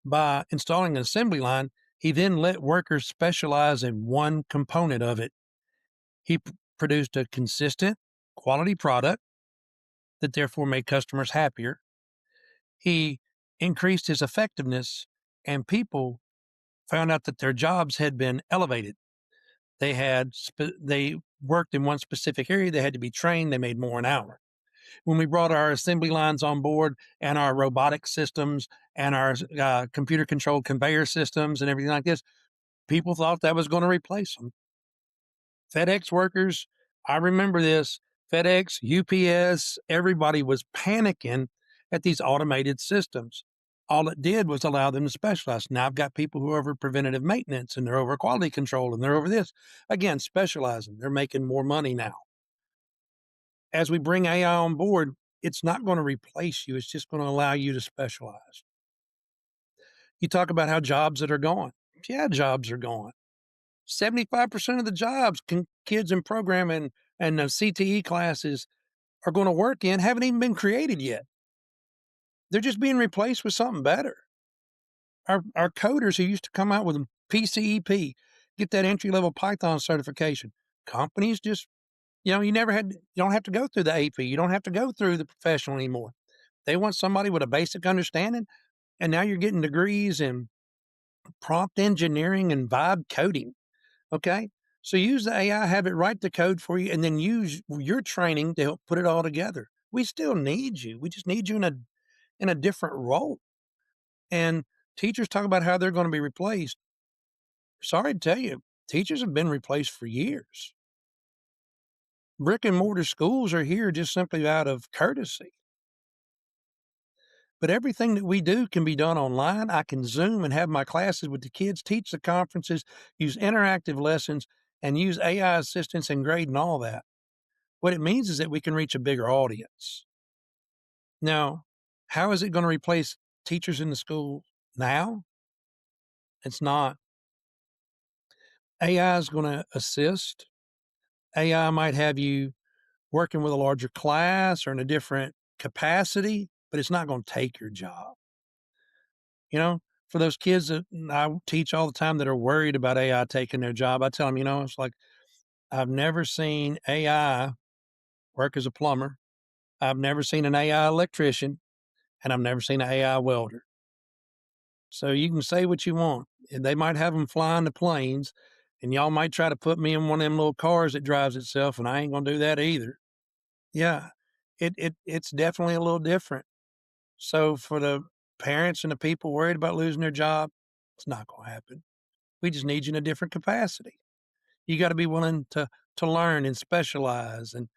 By installing an assembly line, he then let workers specialize in one component of it. He produced a consistent quality product that therefore made customers happier. He increased his effectiveness, and people found out that their jobs had been elevated. They worked in one specific area. They had to be trained. They made more an hour. When we brought our assembly lines on board and our robotic systems and our computer controlled conveyor systems and everything like this, people thought that was going to replace them. FedEx workers, I remember this. FedEx, UPS, everybody was panicking at these automated systems. All it did was allow them to specialize. Now I've got people who are over preventative maintenance and they're over quality control and they're over this. Again, specializing. They're making more money now. As we bring AI on board, it's not going to replace you. It's just going to allow you to specialize. You talk about how jobs that are gone. Yeah, jobs are gone. 75% of the jobs kids in programming and the CTE classes are going to work in haven't even been created yet. They're just being replaced with something better. Our coders who used to come out with PCEP, get that entry-level Python certification. Companies just, you don't have to go through the AP. You don't have to go through the professional anymore. They want somebody with a basic understanding, and now you're getting degrees in prompt engineering and vibe coding. Okay. So use the AI, have it write the code for you, and then use your training to help put it all together. We still need you. We just need you in a different role. And teachers talk about how they're going to be replaced. Sorry to tell you, teachers have been replaced for years. Brick and mortar schools are here just simply out of courtesy. But everything that we do can be done online. I can Zoom and have my classes with the kids, teach the conferences, use interactive lessons, and use AI assistance and grade and all that. What it means is that we can reach a bigger audience. Now, how is it going to replace teachers in the school now? It's not. AI is going to assist. AI might have you working with a larger class or in a different capacity, but it's not going to take your job. For those kids that I teach all the time that are worried about AI taking their job, I tell them, it's like, I've never seen AI work as a plumber. I've never seen an AI electrician, and I've never seen an AI welder. So you can say what you want. And they might have them flying the planes, and y'all might try to put me in one of them little cars that drives itself, and I ain't going to do that either. Yeah, it's definitely a little different. So for the parents and the people worried about losing their job, it's not going to happen. We just need you in a different capacity. You got to be willing to learn and specialize and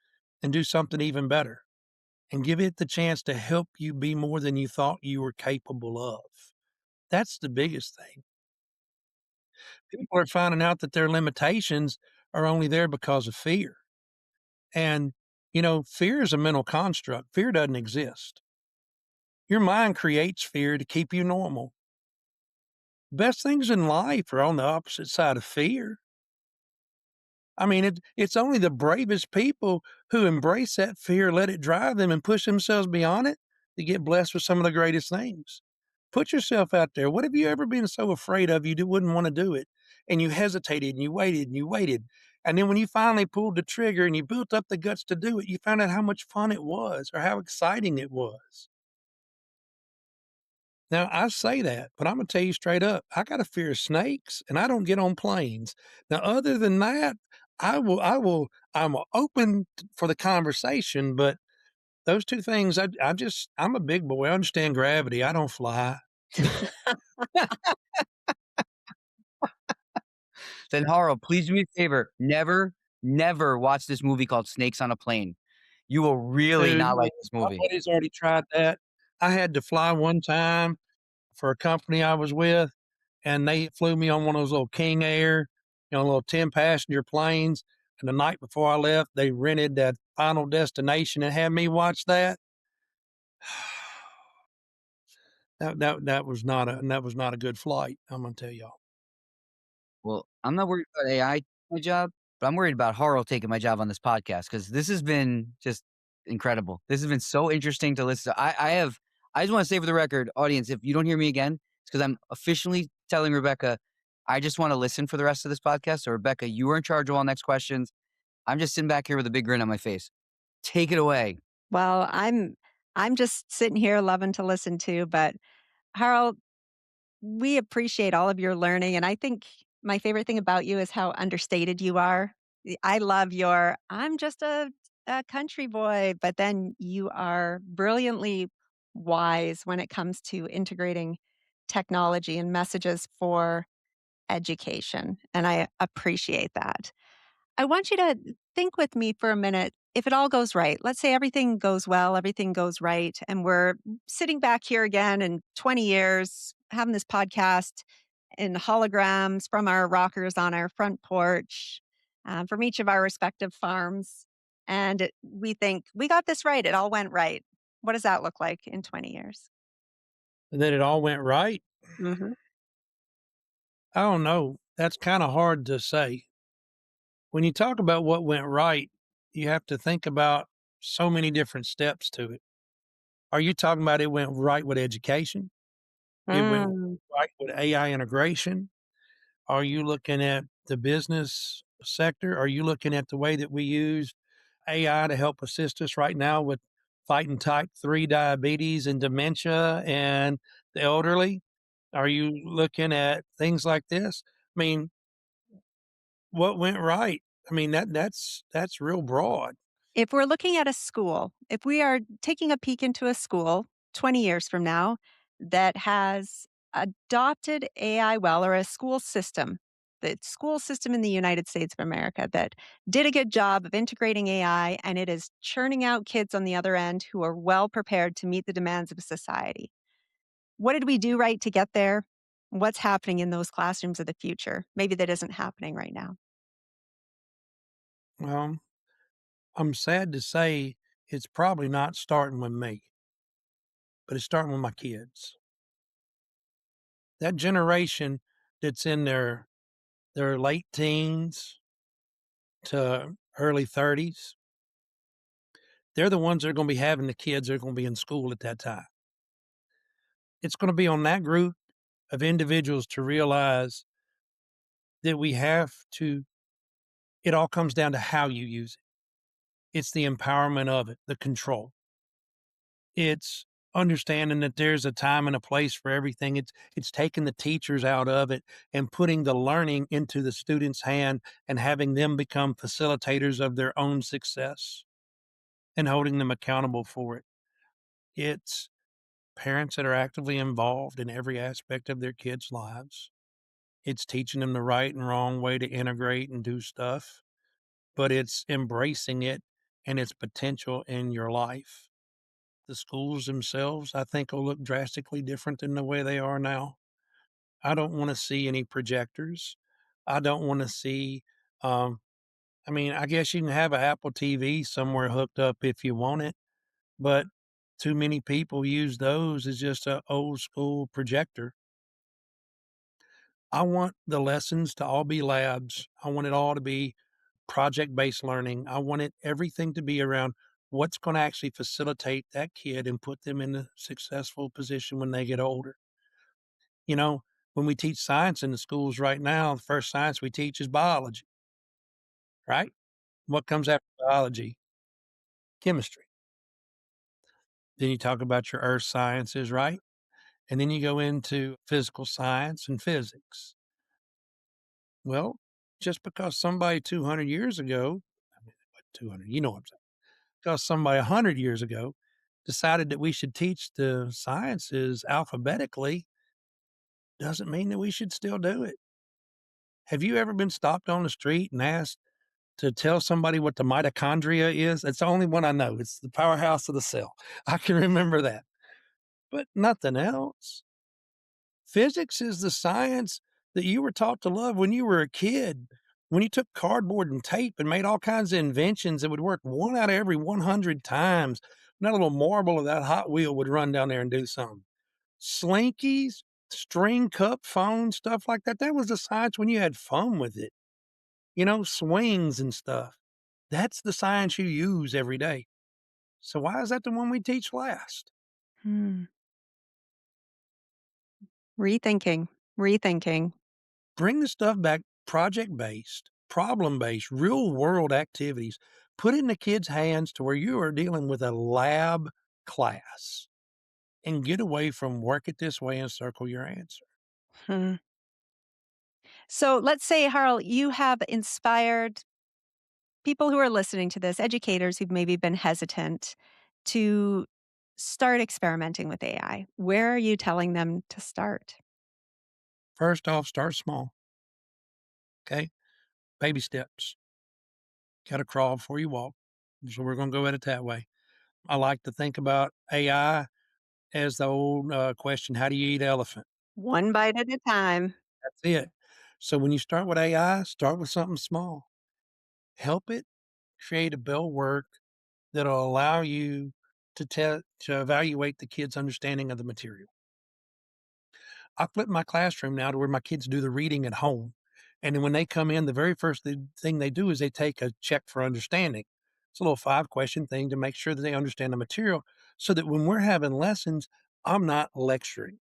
do something even better and give it the chance to help you be more than you thought you were capable of. That's the biggest thing. People are finding out that their limitations are only there because of fear. And, fear is a mental construct. Fear doesn't exist. Your mind creates fear to keep you normal. Best things in life are on the opposite side of fear. I mean, it's only the bravest people who embrace that fear, let it drive them, and push themselves beyond it to get blessed with some of the greatest things. Put yourself out there. What have you ever been so afraid of you wouldn't want to do it? And you hesitated and you waited and you waited. And then when you finally pulled the trigger and you built up the guts to do it, you found out how much fun it was or how exciting it was. Now, I say that, but I'm going to tell you straight up, I got a fear of snakes and I don't get on planes. Now, other than that, I'm open for the conversation, but those two things, I'm a big boy. I understand gravity. I don't fly. Then Harl, please do me a favor. Never, never watch this movie called Snakes on a Plane. You will really Dude, not like this my movie. buddy's already tried that. I had to fly one time for a company I was with, and they flew me on one of those little King Air, little 10-passenger planes. And the night before I left, they rented that Final Destination and had me watch that. that was not a good flight. I'm gonna tell y'all. Well, I'm not worried about AI taking my job, but I'm worried about Harl taking my job on this podcast because this has been just incredible. This has been so interesting to listen to. I just want to say for the record, audience, if you don't hear me again, it's because I'm officially telling Rebecca, I just want to listen for the rest of this podcast. So Rebecca, you are in charge of all next questions. I'm just sitting back here with a big grin on my face. Take it away. Well, I'm just sitting here loving to listen to, but Harl, we appreciate all of your learning. And I think my favorite thing about you is how understated you are. I love your, I'm just a country boy, but then you are brilliantly wise when it comes to integrating technology and messages for education. And I appreciate that. I want you to think with me for a minute. If it all goes right, let's say everything goes well, everything goes right, and we're sitting back here again in 20 years, having this podcast in holograms from our rockers on our front porch, from each of our respective farms. And we think, we got this right. It all went right. What does that look like in 20 years? That it all went right. Hmm. I don't know. That's kind of hard to say. When you talk about what went right, you have to think about so many different steps to it. Are you talking about it went right with education? It went Mm. right with AI integration? Are you looking at the business sector? Are you looking at the way that we use AI to help assist us right now with fighting type 3 diabetes and dementia and the elderly? Are you looking at things like this? I mean, what went right? I mean, that's real broad. If we're looking at a school, if we are taking a peek into a school 20 years from now that has adopted AI well, or a school system, the school system in the United States of America that did a good job of integrating AI and it is churning out kids on the other end who are well prepared to meet the demands of society. What did we do right to get there? What's happening in those classrooms of the future? Maybe that isn't happening right now. Well, I'm sad to say it's probably not starting with me, but it's starting with my kids. That generation that's in their late teens to early 30s, they're the ones that are going to be having the kids that are going to be in school at that time. It's going to be on that group of individuals to realize that we have to, it all comes down to how you use it. It's the empowerment of it, the control. It's understanding that there's a time and a place for everything. It's taking the teachers out of it and putting the learning into the student's hand and having them become facilitators of their own success and holding them accountable for it. It's parents that are actively involved in every aspect of their kids' lives. It's teaching them the right and wrong way to integrate and do stuff, but it's embracing it and its potential in your life. The schools themselves, I think, will look drastically different than the way they are now. I don't want to see any projectors. I don't want to see, um, I mean, I guess you can have an Apple TV somewhere hooked up if you want it, but too many people use those as just an old school projector. I want the lessons to all be labs. I want it all to be project based learning. I want it everything to be around what's going to actually facilitate that kid and put them in a successful position when they get older. You know, when we teach science in the schools right now, the first science we teach is biology, right? What comes after biology? Chemistry. Then you talk about your earth sciences, right? And then you go into physical science and physics. Well, just because somebody 200 years ago, I mean, what 200, you know what I'm saying? Because somebody 100 years ago decided that we should teach the sciences alphabetically doesn't mean that we should still do it. Have you ever been stopped on the street and asked to tell somebody what the mitochondria is? It's the only one I know. It's the powerhouse of the cell. I can remember that, but nothing else. Physics is the science that you were taught to love when you were a kid. When you took cardboard and tape and made all kinds of inventions that would work one out of every 100 times, and that little marble of that Hot Wheel would run down there and do something. Slinkies, string cup phones, stuff like that. That was the science when you had fun with it. Swings and stuff. That's the science you use every day. So why is that the one we teach last? Hmm. Rethinking, rethinking. Bring the stuff back project based, problem based, real world activities. Put it in the kids' hands to where you are dealing with a lab class and get away from work it this way and circle your answer. Hmm. So let's say, Harl, you have inspired people who are listening to this, educators who've maybe been hesitant to start experimenting with AI. Where are you telling them to start? First off, start small. Okay. Baby steps. Got to crawl before you walk. So we're going to go at it that way. I like to think about AI as the old question, how do you eat elephant? One bite at a time. That's it. So when you start with AI, start with something small. Help it create a bill work that'll allow you to evaluate the kid's understanding of the material. I flip my classroom now to where my kids do the reading at home. And then when they come in, the very first thing they do is they take a check for understanding. It's a little 5-question thing to make sure that they understand the material so that when we're having lessons, I'm not lecturing.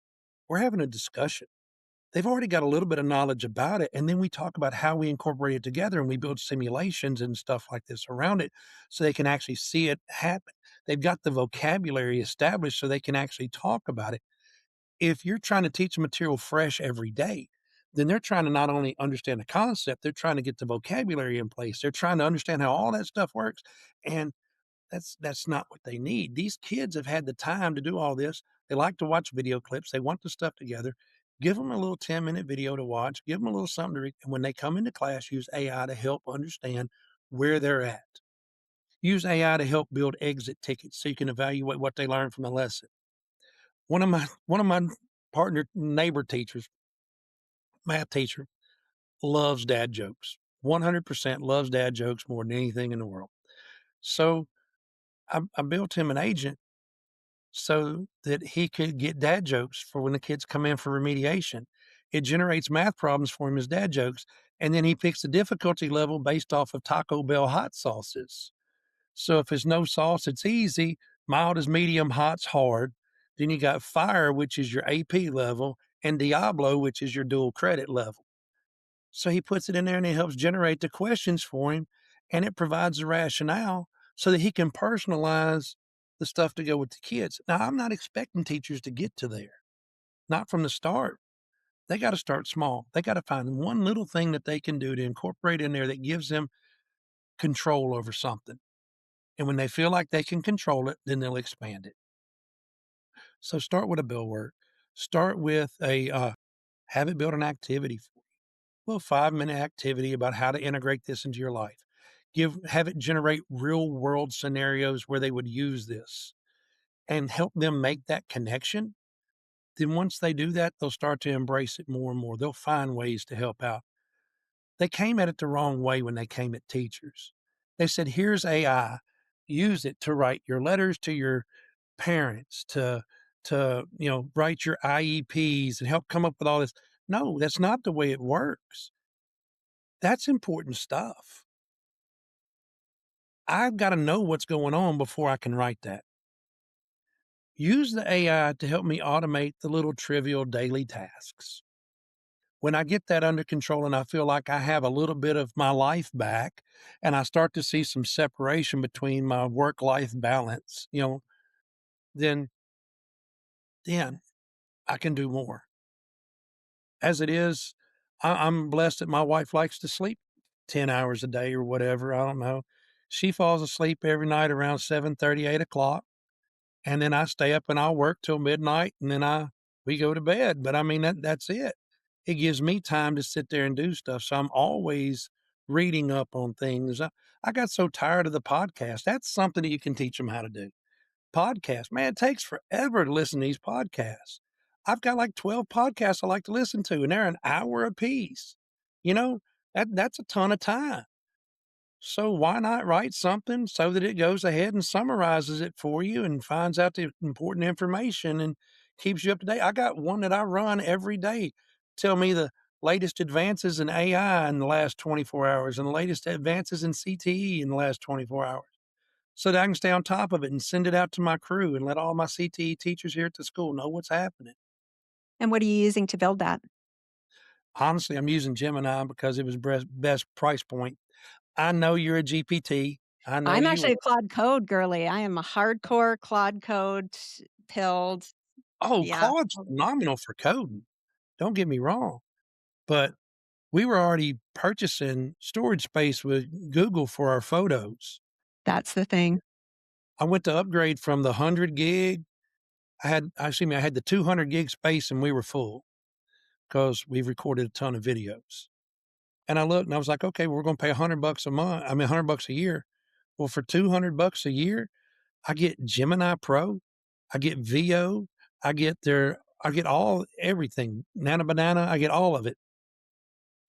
We're having a discussion. They've already got a little bit of knowledge about it. And then we talk about how we incorporate it together and we build simulations and stuff like this around it so they can actually see it happen. They've got the vocabulary established so they can actually talk about it. If you're trying to teach material fresh every day, then they're trying to not only understand the concept, they're trying to get the vocabulary in place. They're trying to understand how all that stuff works. And that's not what they need. These kids have had the time to do all this. They like to watch video clips. They want the stuff together. Give them a little 10-minute video to watch. Give them a little something to read. And when they come into class, use AI to help understand where they're at. Use AI to help build exit tickets so you can evaluate what they learned from the lesson. One of my partner neighbor teachers, math teacher, loves dad jokes. 100% loves dad jokes more than anything in the world. So I built him an agent so that he could get dad jokes for when the kids come in for remediation. It generates math problems for him as dad jokes, and then he picks the difficulty level based off of Taco Bell hot sauces. So if it's no sauce, it's easy. Mild is medium, hot's hard. Then you got fire, which is your AP level, and Diablo, which is your dual credit level. So he puts it in there and it helps generate the questions for him, and it provides the rationale so that he can personalize the stuff to go with the kids. Now, I'm not expecting teachers to get to there, not from the start. They got to start small. They got to find one little thing that they can do to incorporate in there that gives them control over something. And when they feel like they can control it, then they'll expand it. So start with a bill work. Start with have it build an activity for you. A little 5-minute activity about how to integrate this into your life. Have it generate real world scenarios where they would use this and help them make that connection. Then once they do that, they'll start to embrace it more and more. They'll find ways to help out. They came at it the wrong way when they came at teachers. They said, here's AI. Use it to write your letters to your parents, to write your IEPs and help come up with all this. No, that's not the way it works. That's important stuff. I've got to know what's going on before I can write that. Use the AI to help me automate the little trivial daily tasks. When I get that under control and I feel like I have a little bit of my life back and I start to see some separation between my work life balance, then then I can do more. As it is, I'm blessed that my wife likes to sleep 10 hours a day or whatever. I don't know. She falls asleep every night around 7:30, 8 o'clock. And then I stay up and I'll work till midnight and then we go to bed. But I mean, that's it. It gives me time to sit there and do stuff. So I'm always reading up on things. I got so tired of the podcast. That's something that you can teach them how to do. Podcast, man, it takes forever to listen to these podcasts. I've got like 12 podcasts I like to listen to, and they're an hour a piece. You know, that's a ton of time. So why not write something so that it goes ahead and summarizes it for you and finds out the important information and keeps you up to date. I got one that I run every day, tell me the latest advances in AI in the last 24 hours and the latest advances in CTE in the last 24 hours so that I can stay on top of it and send it out to my crew and let all my CTE teachers here at the school know what's happening. And what are you using to build that? Honestly, I'm using Gemini because it was best price point. I know you're a GPT. I know I'm you actually a are. Claude Code girly. I am a hardcore Claude Code pilled. Oh, Yeah. Claude's phenomenal for coding. Don't get me wrong, but we were already purchasing storage space with Google for our photos. That's the thing. I went to upgrade from the 100 gig. I had the 200 gig space and we were full because we've recorded a ton of videos. And I looked and I was like, okay, well, we're going to pay $100 a month. I mean, $100 a year. Well, for $200 a year, I get Gemini Pro, I get VO, I get everything. Nana Banana, I get all of it.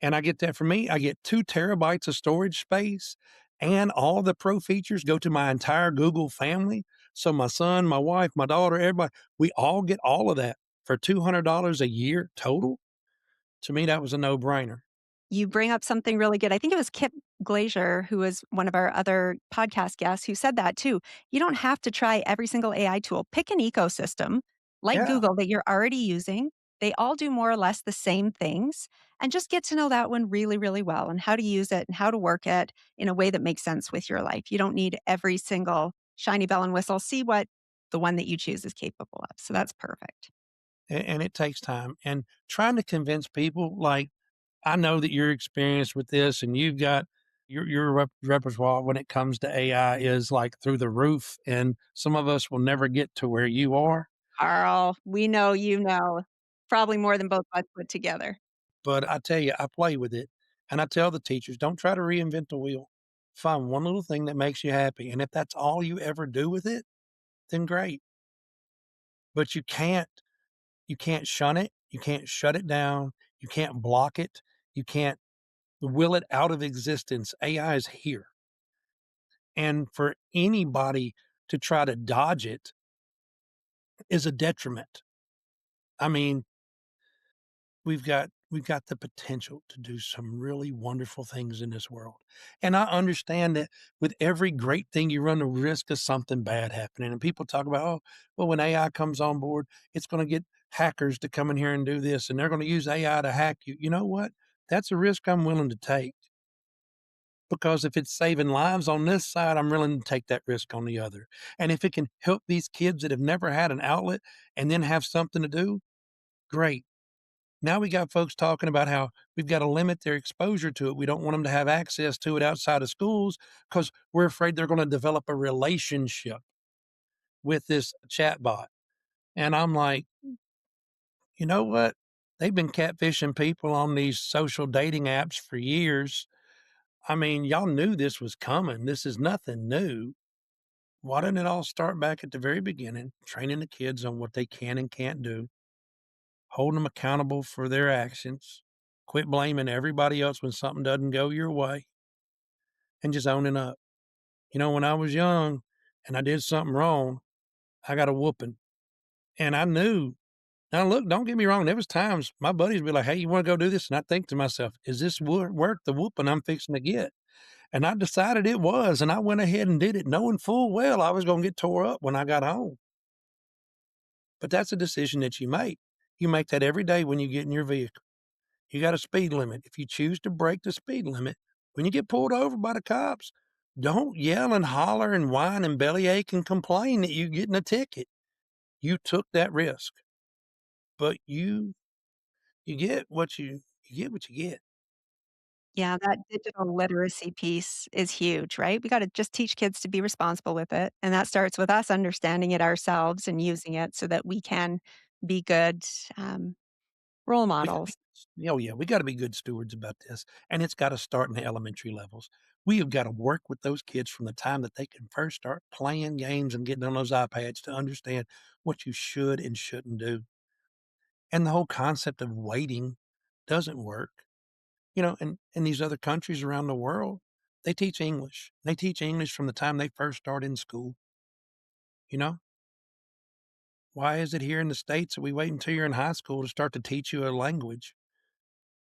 And I get that for me. I get 2 terabytes of storage space and all the pro features go to my entire Google family. So my son, my wife, my daughter, everybody, we all get all of that for $200 a year total. To me, that was a no brainer. You bring up something really good. I think it was Kip Glazier, who was one of our other podcast guests, who said that too. You don't have to try every single AI tool. Pick an ecosystem like Yeah. Google that you're already using. They all do more or less the same things, and just get to know that one really, really well and how to use it and how to work it in a way that makes sense with your life. You don't need every single shiny bell and whistle. See what the one that you choose is capable of. So that's perfect. And it takes time. And trying to convince people, like, I know that you're experienced with this and you've got your repertoire when it comes to AI is like through the roof. And some of us will never get to where you are. Carl, we know you know. Probably more than both of us put together. But I tell you, I play with it and I tell the teachers, don't try to reinvent the wheel. Find one little thing that makes you happy. And if that's all you ever do with it, then great. But you can't shun it. You can't shut it down. You can't block it. You can't will it out of existence. AI is here. And for anybody to try to dodge it is a detriment. I mean, we've got the potential to do some really wonderful things in this world. And I understand that with every great thing, you run the risk of something bad happening. And people talk about, oh, well, when AI comes on board, it's going to get hackers to come in here and do this, and they're going to use AI to hack you. You know what? That's a risk I'm willing to take because if it's saving lives on this side, I'm willing to take that risk on the other. And if it can help these kids that have never had an outlet and then have something to do, great. Now we got folks talking about how we've got to limit their exposure to it. We don't want them to have access to it outside of schools because we're afraid they're going to develop a relationship with this chatbot. And I'm like, you know what? They've been catfishing people on these social dating apps for years. I mean, y'all knew this was coming. This is nothing new. Why didn't it all start back at the very beginning, training the kids on what they can and can't do, holding them accountable for their actions, quit blaming everybody else when something doesn't go your way, and just owning up. You know, when I was young and I did something wrong, I got a whooping. And I knew. Now, look, don't get me wrong. There was times my buddies would be like, hey, you want to go do this? And I think to myself, is this worth the whooping I'm fixing to get? And I decided it was. And I went ahead and did it, knowing full well I was going to get tore up when I got home. But that's a decision that you make. You make that every day when you get in your vehicle. You got a speed limit. If you choose to break the speed limit, when you get pulled over by the cops, don't yell and holler and whine and bellyache and complain that you're getting a ticket. You took that risk, but you get what you get what you get. Yeah, that digital literacy piece is huge, right? We gotta just teach kids to be responsible with it, and that starts with us understanding it ourselves and using it so that we can be good, um, role We gotta be, models. oh yeah, we got to be good stewards about this, and it's got to start in the elementary levels. We have got to work with those kids from the time that they can first start playing games and getting on those iPads to understand what you should and shouldn't do. And the whole concept of waiting doesn't work. You know, and in these other countries around the world, they teach English. They teach English from the time they first start in school. You know, Why is it here in the States that we wait until you're in high school to start to teach you a language?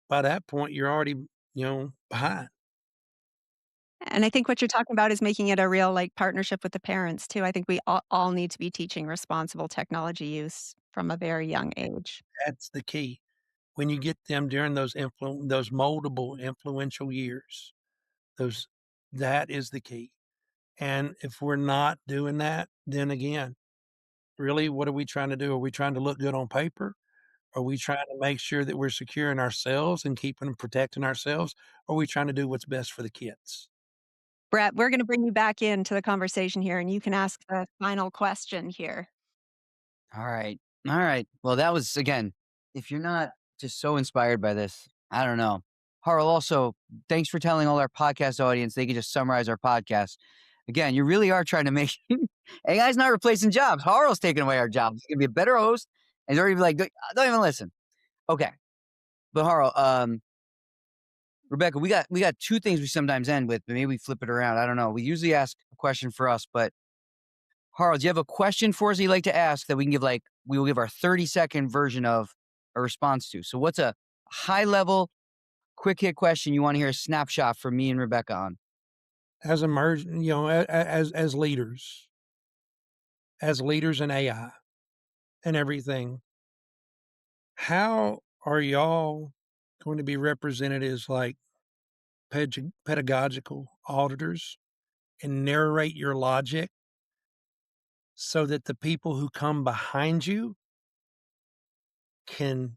By that point, you're already, behind. And I think what you're talking about is making it a real, like, partnership with the parents too. I think we all need to be teaching responsible technology use from a very young age. That's the key. When you get them during those moldable, influential years, those that is the key. And if we're not doing that, then again, really, what are we trying to do? Are we trying to look good on paper? Are we trying to make sure that we're securing ourselves and keeping and protecting ourselves? Or are we trying to do what's best for the kids? Brett, we're gonna bring you back into the conversation here, and you can ask the final question here. All right. All right. Well, that was again, if you're not just so inspired by this, I don't know. Harl, also, thanks for telling all our podcast audience they can just summarize our podcast. Again, you really are trying to make AI's not replacing jobs. Harl's taking away our jobs. He's gonna be a better host. And he's already like, don't even listen. Okay. But Harl, Rebecca, we got two things we sometimes end with, but maybe we flip it around. I don't know. We usually ask a question for us, but Harl, do you have a question for us that you'd like to ask that we will give our 30-second version of a response to? So what's a high level, quick hit question you want to hear a snapshot from me and Rebecca on? As emerge, as leaders in AI and everything, how are y'all going to be represented as like pedagogical auditors and narrate your logic so that the people who come behind you can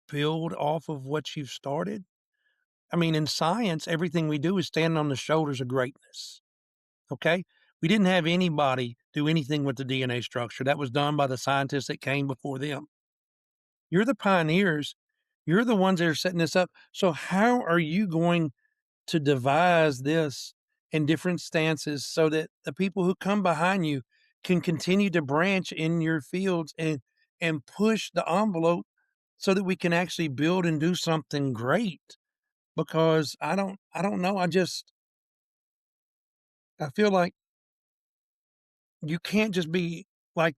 build off of what you've started? I mean, in science, everything we do is stand on the shoulders of greatness. Okay. We didn't have anybody do anything with the DNA structure. That was done by the scientists that came before them. You're the pioneers. You're the ones that are setting this up. So, how are you going to devise this in different stances so that the people who come behind you can continue to branch in your fields and push the envelope so that we can actually build and do something great? Because I don't know. I feel like you can't just be like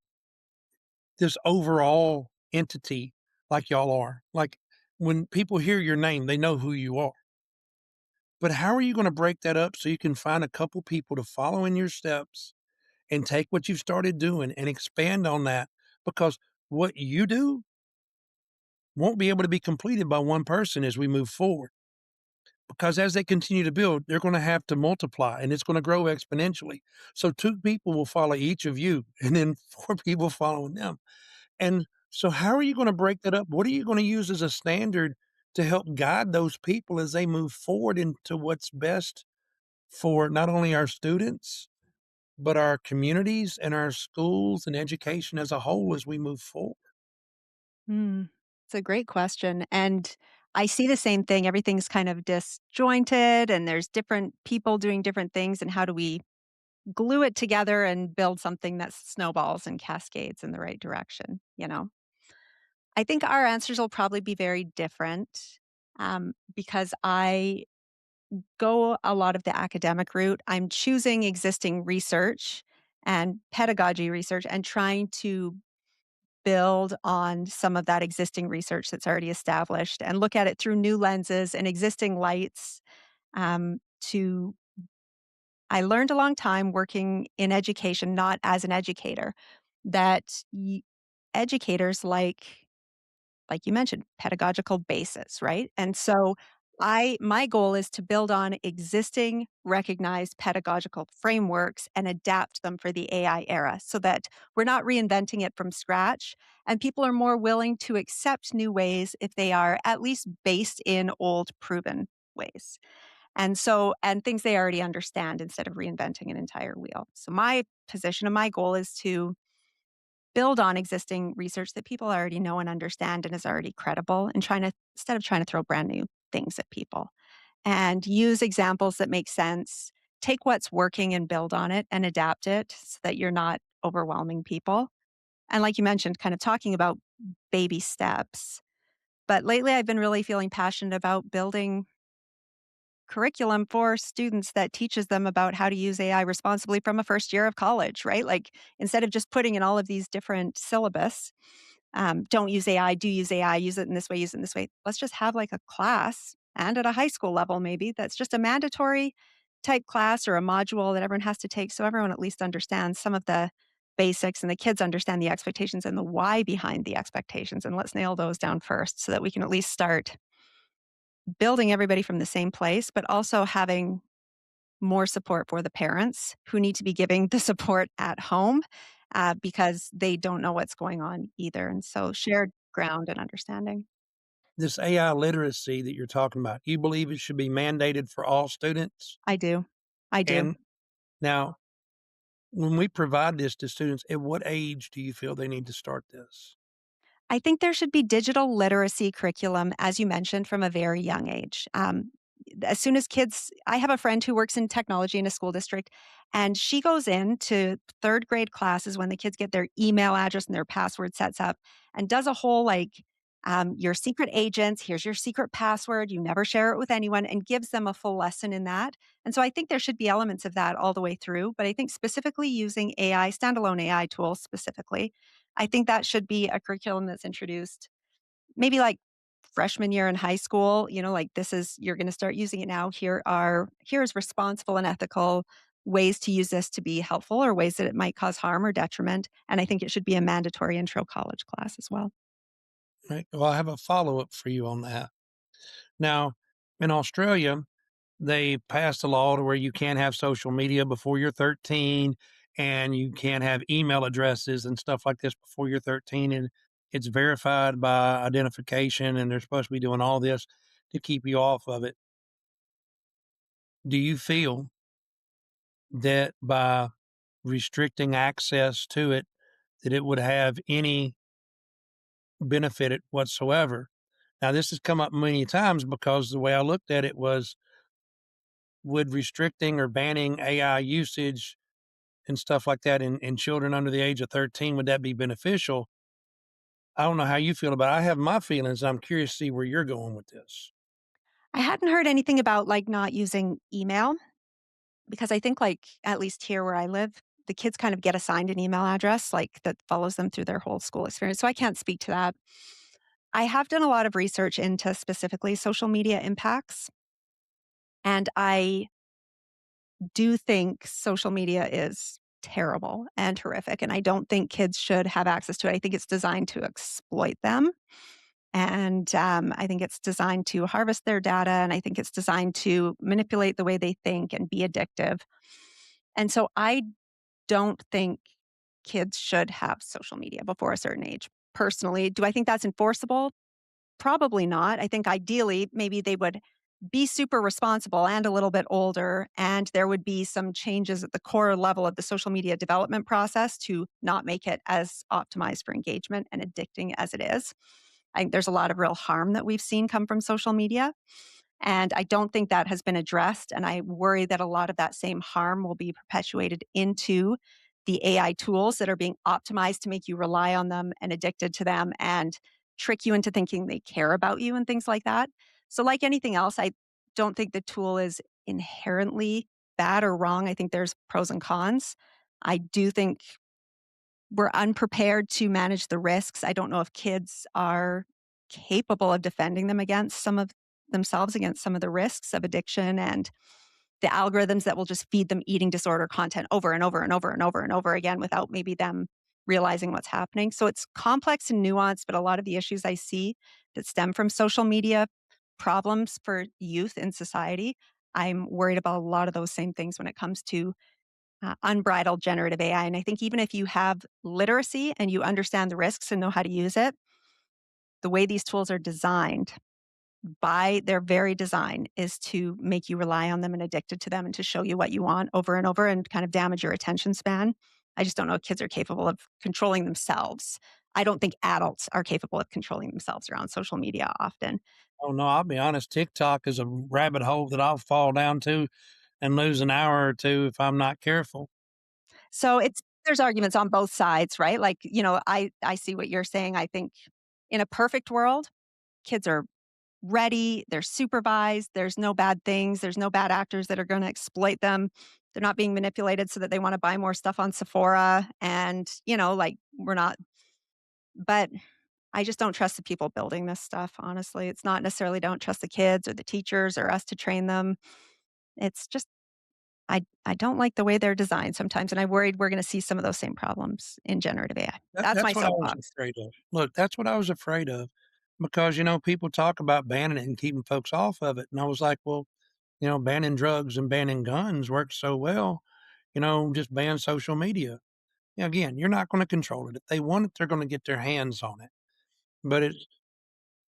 this overall entity like y'all are. Like when people hear your name, they know who you are. But how are you going to break that up so you can find a couple people to follow in your steps and take what you've started doing and expand on that? Because what you do won't be able to be completed by one person as we move forward. Because as they continue to build, they're going to have to multiply and it's going to grow exponentially. So two people will follow each of you and then four people following them. And so how are you going to break that up? What are you going to use as a standard to help guide those people as they move forward into what's best for not only our students, but our communities and our schools and education as a whole as we move forward? Hmm. It's a great question, and I see the same thing. Everything's kind of disjointed, and there's different people doing different things, and how do we glue it together and build something that snowballs and cascades in the right direction, you know? I think our answers will probably be very different, because I go a lot of the academic route. I'm choosing existing research and pedagogy research and trying to build on some of that existing research that's already established and look at it through new lenses and existing lights. To I learned a long time working in education, not as an educator, that educators like you mentioned, pedagogical basis, right? And so my goal is to build on existing recognized pedagogical frameworks and adapt them for the AI era so that we're not reinventing it from scratch and people are more willing to accept new ways if they are at least based in old proven ways. And things they already understand instead of reinventing an entire wheel. So my position and my goal is to build on existing research that people already know and understand and is already credible and trying to instead of trying to throw brand new things at people and use examples that make sense, take what's working and build on it and adapt it so that you're not overwhelming people. And like you mentioned, kind of talking about baby steps. But lately I've been really feeling passionate about building curriculum for students that teaches them about how to use AI responsibly from a first year of college, right? Like instead of just putting in all of these different syllabus, don't use AI, do use AI, use it in this way, use it in this way. Let's just have like a class and at a high school level, maybe that's just a mandatory type class or a module that everyone has to take. So everyone at least understands some of the basics and the kids understand the expectations and the why behind the expectations. And let's nail those down first so that we can at least start building everybody from the same place, but also having more support for the parents who need to be giving the support at home because they don't know what's going on either. And so shared ground and understanding. This AI literacy that you're talking about, you believe it should be mandated for all students? I do. I do. And now, when we provide this to students, at what age do you feel they need to start this? I think there should be digital literacy curriculum, as you mentioned, from a very young age. As soon as kids, I have a friend who works in technology in a school district, and she goes into third grade classes when the kids get their email address and their password sets up and does a whole like, your secret agents, here's your secret password, you never share it with anyone, and gives them a full lesson in that. And so I think there should be elements of that all the way through. But I think specifically using AI, standalone AI tools specifically, I think that should be a curriculum that's introduced maybe like freshman year in high school, like this is you're going to start using it now. Here's responsible and ethical ways to use this to be helpful or ways that it might cause harm or detriment. And I think it should be a mandatory intro college class as well. Right. Well, I have a follow up for you on that. Now, in Australia, they passed a law to where you can't have social media before you're 13 and you can't have email addresses and stuff like this before you're 13. And it's verified by identification, and they're supposed to be doing all this to keep you off of it. Do you feel that by restricting access to it, that it would have any benefit whatsoever? Now, this has come up many times because the way I looked at it was, would restricting or banning AI usage and stuff like that in children under the age of 13, would that be beneficial? I don't know how you feel about it. I have my feelings. I'm curious to see where you're going with this. I hadn't heard anything about like not using email because I think like at least here where I live, the kids kind of get assigned an email address like that follows them through their whole school experience. So I can't speak to that. I have done a lot of research into specifically social media impacts. And I do think social media is terrible and horrific. And I don't think kids should have access to it. I think it's designed to exploit them. And I think it's designed to harvest their data. And I think it's designed to manipulate the way they think and be addictive. And so I don't think kids should have social media before a certain age. Personally, do I think that's enforceable? Probably not. I think ideally, maybe they would be super responsible and a little bit older, and there would be some changes at the core level of the social media development process to not make it as optimized for engagement and addicting as it is. I think there's a lot of real harm that we've seen come from social media. And I don't think that has been addressed. And I worry that a lot of that same harm will be perpetuated into the AI tools that are being optimized to make you rely on them and addicted to them and trick you into thinking they care about you and things like that. So, like anything else, I don't think the tool is inherently bad or wrong. I think there's pros and cons. I do think we're unprepared to manage the risks. I don't know if kids are capable of defending them against some of themselves against some of the risks of addiction and the algorithms that will just feed them eating disorder content over and over and over and over and over again without maybe them realizing what's happening. So it's complex and nuanced, but a lot of the issues I see that stem from social media problems for youth in society, I'm worried about a lot of those same things when it comes to unbridled generative AI. And I think even if you have literacy and you understand the risks and know how to use it, the way these tools are designed by their very design is to make you rely on them and addicted to them and to show you what you want over and over and kind of damage your attention span. I just don't know if kids are capable of controlling themselves. I don't think adults are capable of controlling themselves around social media often. Oh, no, I'll be honest. TikTok is a rabbit hole that I'll fall down to and lose an hour or two if I'm not careful. So there's arguments on both sides, right? Like, I see what you're saying. I think in a perfect world, kids are ready, they're supervised, there's no bad things, there's no bad actors that are going to exploit them. They're not being manipulated so that they want to buy more stuff on Sephora. And, like we're not, but I just don't trust the people building this stuff, honestly. It's not necessarily don't trust the kids or the teachers or us to train them. It's just I don't like the way they're designed sometimes, and I'm worried we're gonna see some of those same problems in generative AI. That's my That's what I was soapbox. afraid of. Look, that's what I was afraid of because, people talk about banning it and keeping folks off of it. And I was like, well, banning drugs and banning guns works so well, just ban social media. Again, you're not going to control it. If they want it, they're going to get their hands on it. But it's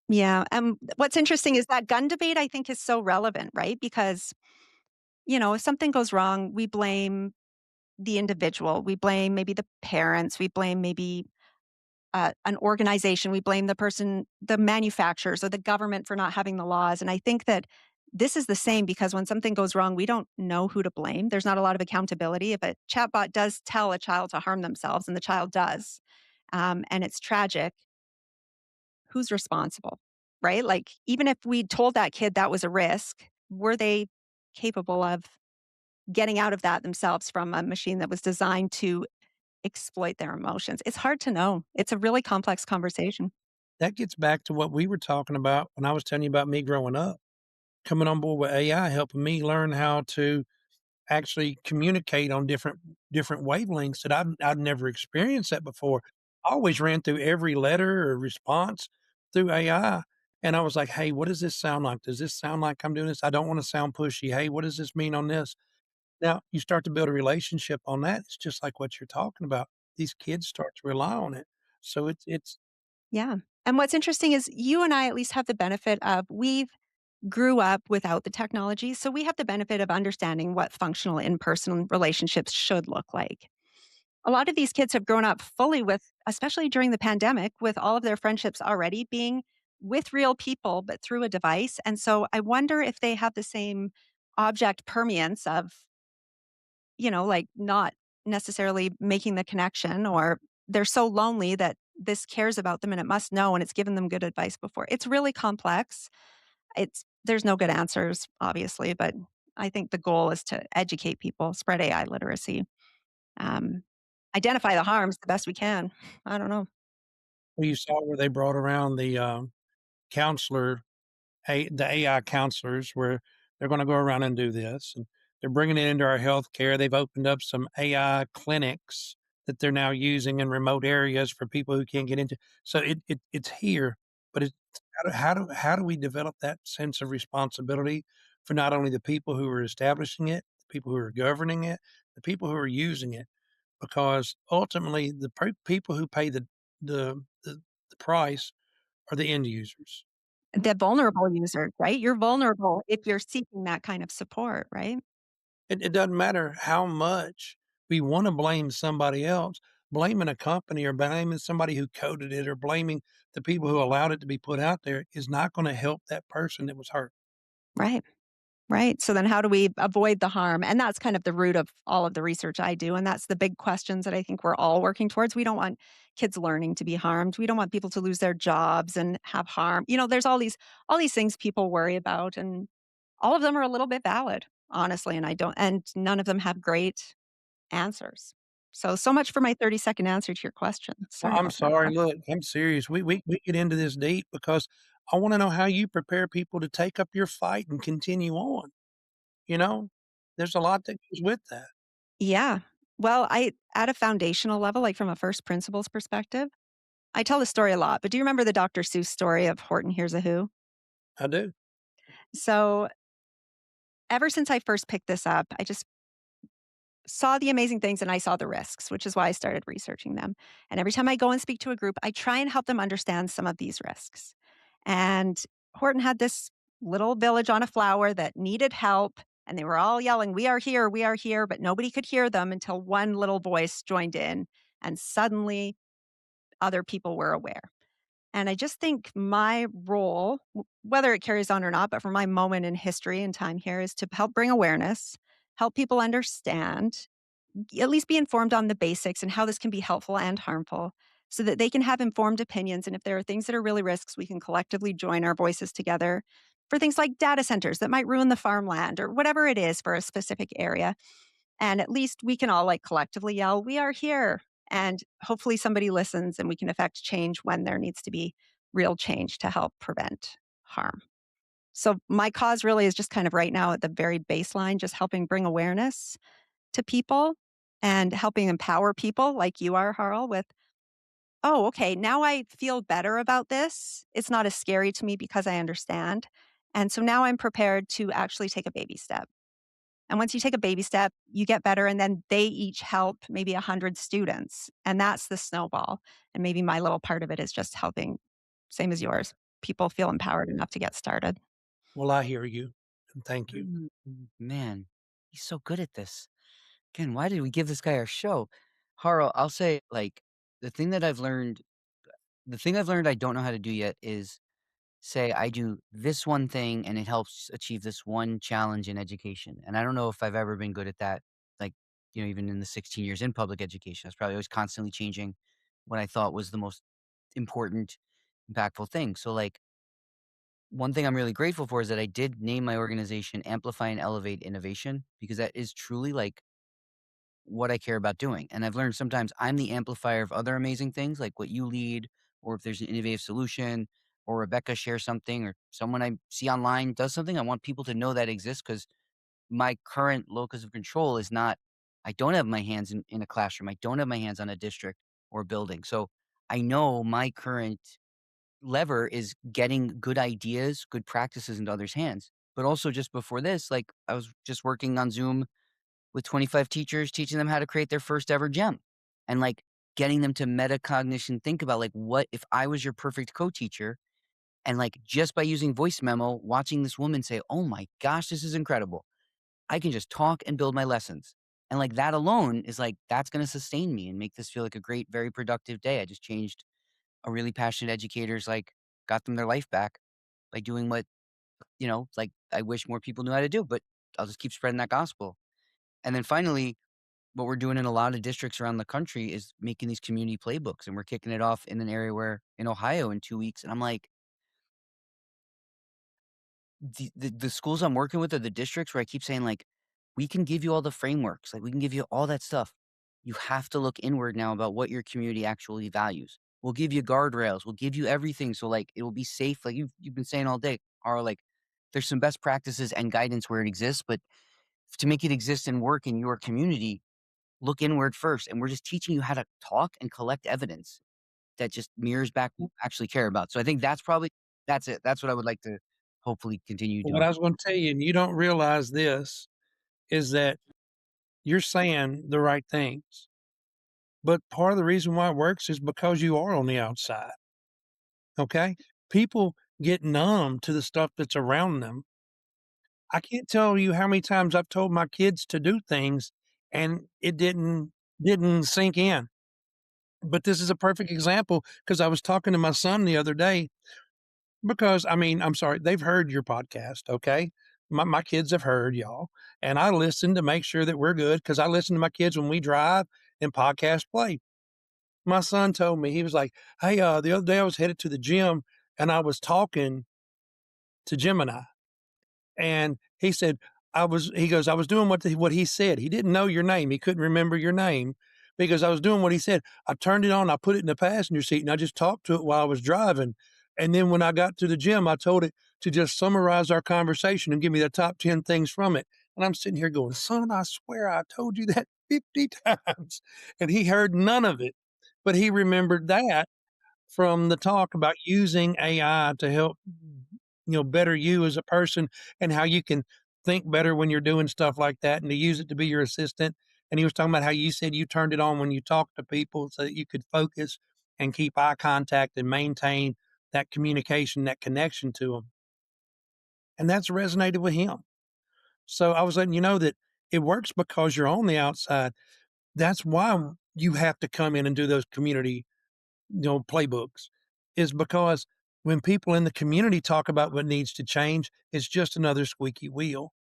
Yeah, what's interesting is that gun debate, I think, is so relevant, right? Because, if something goes wrong, we blame the individual, we blame maybe the parents, we blame maybe an organization. We blame the person, the manufacturers or the government for not having the laws. And I think that this is the same because when something goes wrong, we don't know who to blame. There's not a lot of accountability. If a chatbot does tell a child to harm themselves, and the child does, and it's tragic, who's responsible, right? Like, even if we told that kid that was a risk, were they capable of getting out of that themselves from a machine that was designed to exploit their emotions? It's hard to know. It's a really complex conversation. that gets back to what we were talking about when I was telling you about me growing up, coming on board with AI, helping me learn how to actually communicate on different wavelengths that I've never experienced that before. I always ran through every letter or response through AI, and I was like, "Hey, what does this sound like? Does this sound like I'm doing this? I don't wanna sound pushy. Hey, what does this mean on this?" Now, you start to build a relationship on that, it's just like what you're talking about. These kids start to rely on it. So it's Yeah. And what's interesting is you and I at least have the benefit of we've grew up without the technology. So we have the benefit of understanding what functional in-person relationships should look like. A lot of these kids have grown up fully with, especially during the pandemic, with all of their friendships already being with real people, but through a device. And so I wonder if they have the same object permanence of, like not necessarily making the connection, or they're so lonely that this cares about them and it must know and it's given them good advice before. It's really complex. There's no good answers, obviously, but I think the goal is to educate people, spread AI literacy, um, identify the harms the best we can. I don't know. you saw where they brought around the, counselor the AI counselors where they're gonna go around and do this, and they're bringing it into our healthcare. They've opened up some AI clinics that they're now using in remote areas for people who can't get into. So it's here, but it's how do we develop that sense of responsibility for not only the people who are establishing it, the people who are governing it, the people who are using it? Because ultimately, the people who pay the price are the end users. The vulnerable user, right? You're vulnerable if you're seeking that kind of support, right? It doesn't matter how much we wanna blame somebody else, blaming a company or blaming somebody who coded it or blaming the people who allowed it to be put out there is not gonna help that person that was hurt. Right. Right. So then how do we avoid the harm? And that's kind of the root of all of the research I do. And that's the big questions that I think we're all working towards. We don't want kids learning to be harmed. We don't want people to lose their jobs and have harm. There's all these things people worry about, and all of them are a little bit valid, honestly. And none of them have great answers. So much for my 30-second answer to your question. Sorry I'm about that. sorry, look, I'm serious. We get into this deep because I wanna know how you prepare people to take up your fight and continue on, you know? There's a lot that goes with that. Yeah. Well, at a foundational level, like from a first principles perspective, I tell the story a lot, but do you remember the Dr. Seuss story of Horton Hears a Who? I do. So, ever since I first picked this up, I just saw the amazing things and I saw the risks, which is why I started researching them. And every time I go and speak to a group, I try and help them understand some of these risks. And Horton had this little village on a flower that needed help. And they were all yelling, we are here. But nobody could hear them until one little voice joined in. And suddenly other people were aware. And I just think my role, whether it carries on or not, but for my moment in history and time here is to help bring awareness, help people understand, at least be informed on the basics and how this can be helpful and harmful so that they can have informed opinions. And if there are things that are really risks, we can collectively join our voices together for things like data centers that might ruin the farmland or whatever it is for a specific area. And at least we can all like collectively yell, "We are here." And hopefully somebody listens and we can affect change when there needs to be real change to help prevent harm. So my cause really is just kind of right now at the very baseline, just helping bring awareness to people and helping empower people like you are, Harl, with, oh, okay, now I feel better about this. It's not as scary to me because I understand. And so now I'm prepared to actually take a baby step. And once you take a baby step, you get better. And then they each help maybe 100 students. And that's the snowball. And maybe my little part of it is just helping, same as yours, people feel empowered enough to get started. Well, I hear you, and thank you. Man, he's so good at this. Again, why did we give this guy our show? Harl, I'll say, like, the thing that I've learned, the thing I've learned I don't know how to do yet is say I do this one thing and it helps achieve this one challenge in education. And I don't know if I've ever been good at that. Like, even in the 16 years in public education, I was probably always constantly changing what I thought was the most important, impactful thing. So, like, one thing I'm really grateful for is that I did name my organization Amplify and Elevate Innovation because that is truly like what I care about doing. And I've learned sometimes I'm the amplifier of other amazing things like what you lead, or if there's an innovative solution, or Rebecca shares something, or someone I see online does something. I want people to know that exists because my current locus of control is not, I don't have my hands in a classroom. I don't have my hands on a district or a building. So I know my current lever is getting good ideas, good practices into others' hands. But also just before this, like I was just working on Zoom with 25 teachers, teaching them how to create their first ever gem and like getting them to metacognition, think about like, what if I was your perfect co-teacher and like just by using voice memo, watching this woman say, oh my gosh, this is incredible. I can just talk and build my lessons. And like that alone is like, that's going to sustain me and make this feel like a great, very productive day. I just changed a really passionate educators, like got them their life back by doing what, like I wish more people knew how to do, but I'll just keep spreading that gospel. And then finally, what we're doing in a lot of districts around the country is making these community playbooks. And we're kicking it off in an area where in Ohio in 2 weeks. And I'm like, the schools I'm working with are the districts where I keep saying, like, we can give you all the frameworks, like we can give you all that stuff. You have to look inward now about what your community actually values. We'll give you guardrails. We'll give you everything. So like it will be safe. Like you've been saying all day, are like there's some best practices and guidance where it exists, but to make it exist and work in your community, look inward first. And we're just teaching you how to talk and collect evidence that just mirrors back what you actually care about. So I think that's it. That's what I would like to hopefully continue What doing. I was going to tell you, and you don't realize this, is that you're saying the right things. But part of the reason why it works is because you are on the outside. Okay. People get numb to the stuff that's around them. I can't tell you how many times I've told my kids to do things and it didn't sink in. But this is a perfect example because I was talking to my son the other day because I mean, I'm sorry, they've heard your podcast, okay? My kids have heard y'all, and I listen to make sure that we're good because I listen to my kids when we drive and podcast play. My son told me, he was like, "Hey, the other day I was headed to the gym and I was talking to Gemini." And he said, he goes, "I was doing what he said." He didn't know your name. He couldn't remember your name because I was doing what he said. I turned it on, I put it in the passenger seat, and I just talked to it while I was driving. And then when I got to the gym, I told it to just summarize our conversation and give me the top 10 things from it. And I'm sitting here going, "Son, I swear I told you that 50 times." And he heard none of it, but he remembered that from the talk about using AI to help, better you as a person and how you can think better when you're doing stuff like that and to use it to be your assistant. And he was talking about how you said you turned it on when you talk to people so that you could focus and keep eye contact and maintain that communication, that connection to them. And that's resonated with him. So I was letting you know that it works because you're on the outside. That's why you have to come in and do those community playbooks is because when people in the community talk about what needs to change, it's just another squeaky wheel.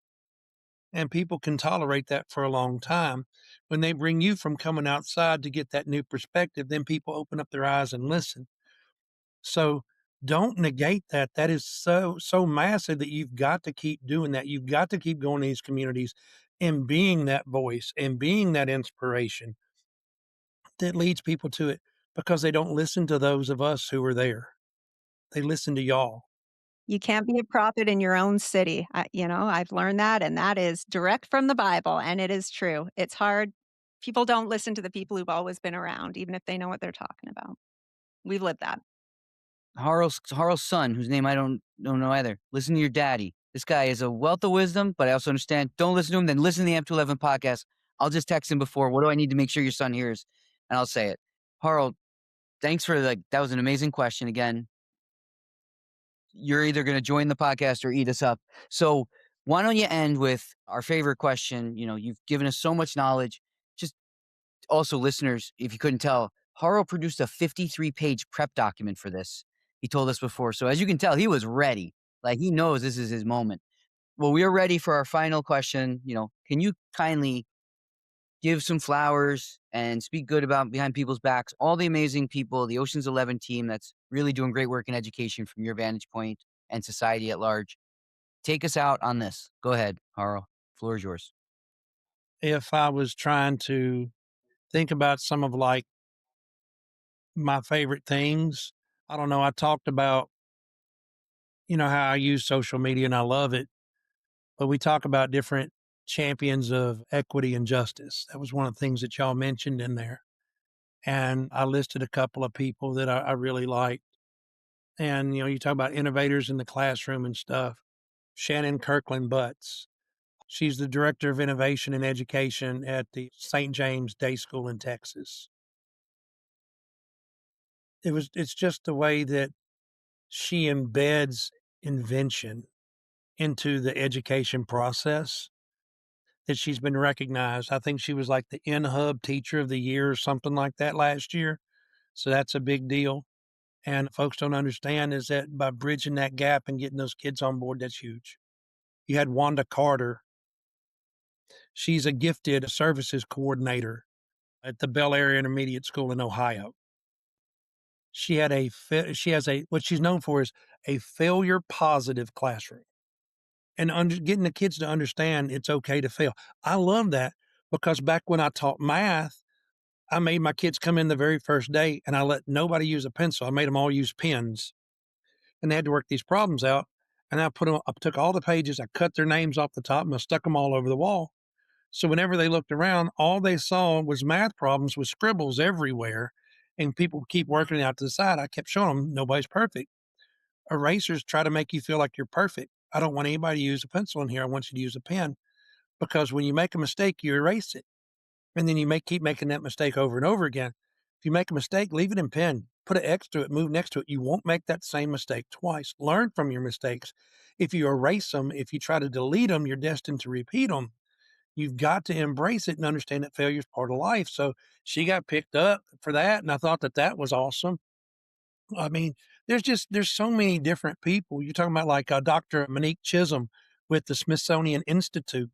And people can tolerate that for a long time. When they bring you from coming outside to get that new perspective, then people open up their eyes and listen. So don't negate that. That is so massive that you've got to keep doing that. You've got to keep going to these communities and being that voice and being that inspiration that leads people to it, because they don't listen to those of us who are there. They listen to y'all. You can't be a prophet in your own city. I've learned that, and that is direct from the Bible, and it is true. It's hard. People don't listen to the people who've always been around, even if they know what they're talking about. We've lived that. Harl's son, whose name I don't know either. Listen to your daddy. This guy is a wealth of wisdom, but I also understand. Don't listen to him, then listen to the M211 podcast. I'll just text him before. What do I need to make sure your son hears? And I'll say it. Harl, thanks for that was an amazing question again. You're either going to join the podcast or eat us up. So why don't you end with our favorite question? You've given us so much knowledge. Just also, listeners, if you couldn't tell, Harl produced a 53-page prep document for this. He told us before. So as you can tell, he was ready. Like, he knows this is his moment. Well, we are ready for our final question. Can you kindly give some flowers and speak good about behind people's backs, all the amazing people, the Ocean's 11 team that's really doing great work in education from your vantage point and society at large. Take us out on this. Go ahead, Harl. Floor is yours. If I was trying to think about some of like my favorite things, I don't know. I talked about, how I use social media and I love it, but we talk about different champions of equity and justice. That was one of the things that y'all mentioned in there. And I listed a couple of people that I really liked. And, you talk about innovators in the classroom and stuff. Shannon Kirkland Butts. She's the director of innovation and education at the St. James Day School in Texas. It's just the way that she embeds invention into the education process that she's been recognized. I think she was like the N-Hub Teacher of the Year or something like that last year. So that's a big deal. And folks don't understand is that by bridging that gap and getting those kids on board, that's huge. You had Wanda Carter. She's a gifted services coordinator at the Bel Air Intermediate School in Ohio. She has what she's known for is a failure positive classroom, and getting the kids to understand it's okay to fail. I love that, because back when I taught math, I made my kids come in the very first day and I let nobody use a pencil. I made them all use pens, and they had to work these problems out. And I took all the pages, I cut their names off the top and I stuck them all over the wall. So whenever they looked around, all they saw was math problems with scribbles everywhere, and people keep working it out to the side. I kept showing them nobody's perfect. Erasers try to make you feel like you're perfect. I don't want anybody to use a pencil in here. I want you to use a pen, because when you make a mistake, you erase it. And then you keep making that mistake over and over again. If you make a mistake, leave it in pen, put an X to it, move next to it. You won't make that same mistake twice. Learn from your mistakes. If you erase them, if you try to delete them, you're destined to repeat them. You've got to embrace it and understand that failure is part of life. So she got picked up for that. And I thought that was awesome. I mean, there's so many different people. You're talking about like Dr. Monique Chisholm with the Smithsonian Institute.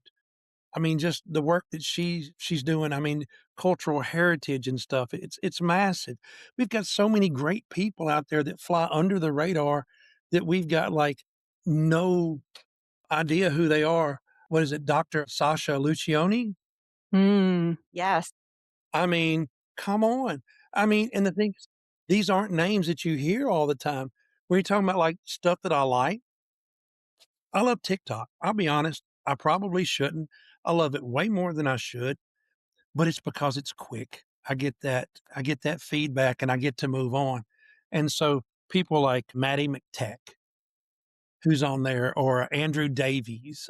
I mean, just the work that she's doing. I mean, cultural heritage and stuff. It's massive. We've got so many great people out there that fly under the radar that we've got like no idea who they are. What is it, Dr. Sasha Lucioni? Yes. I mean, come on. I mean, and the thing is, these aren't names that you hear all the time. When you're talking about like stuff that I like, I love TikTok. I'll be honest, I probably shouldn't. I love it way more than I should, but it's because it's quick. I get that feedback and I get to move on. And so people like Maddie McTech, who's on there, or Andrew Davies,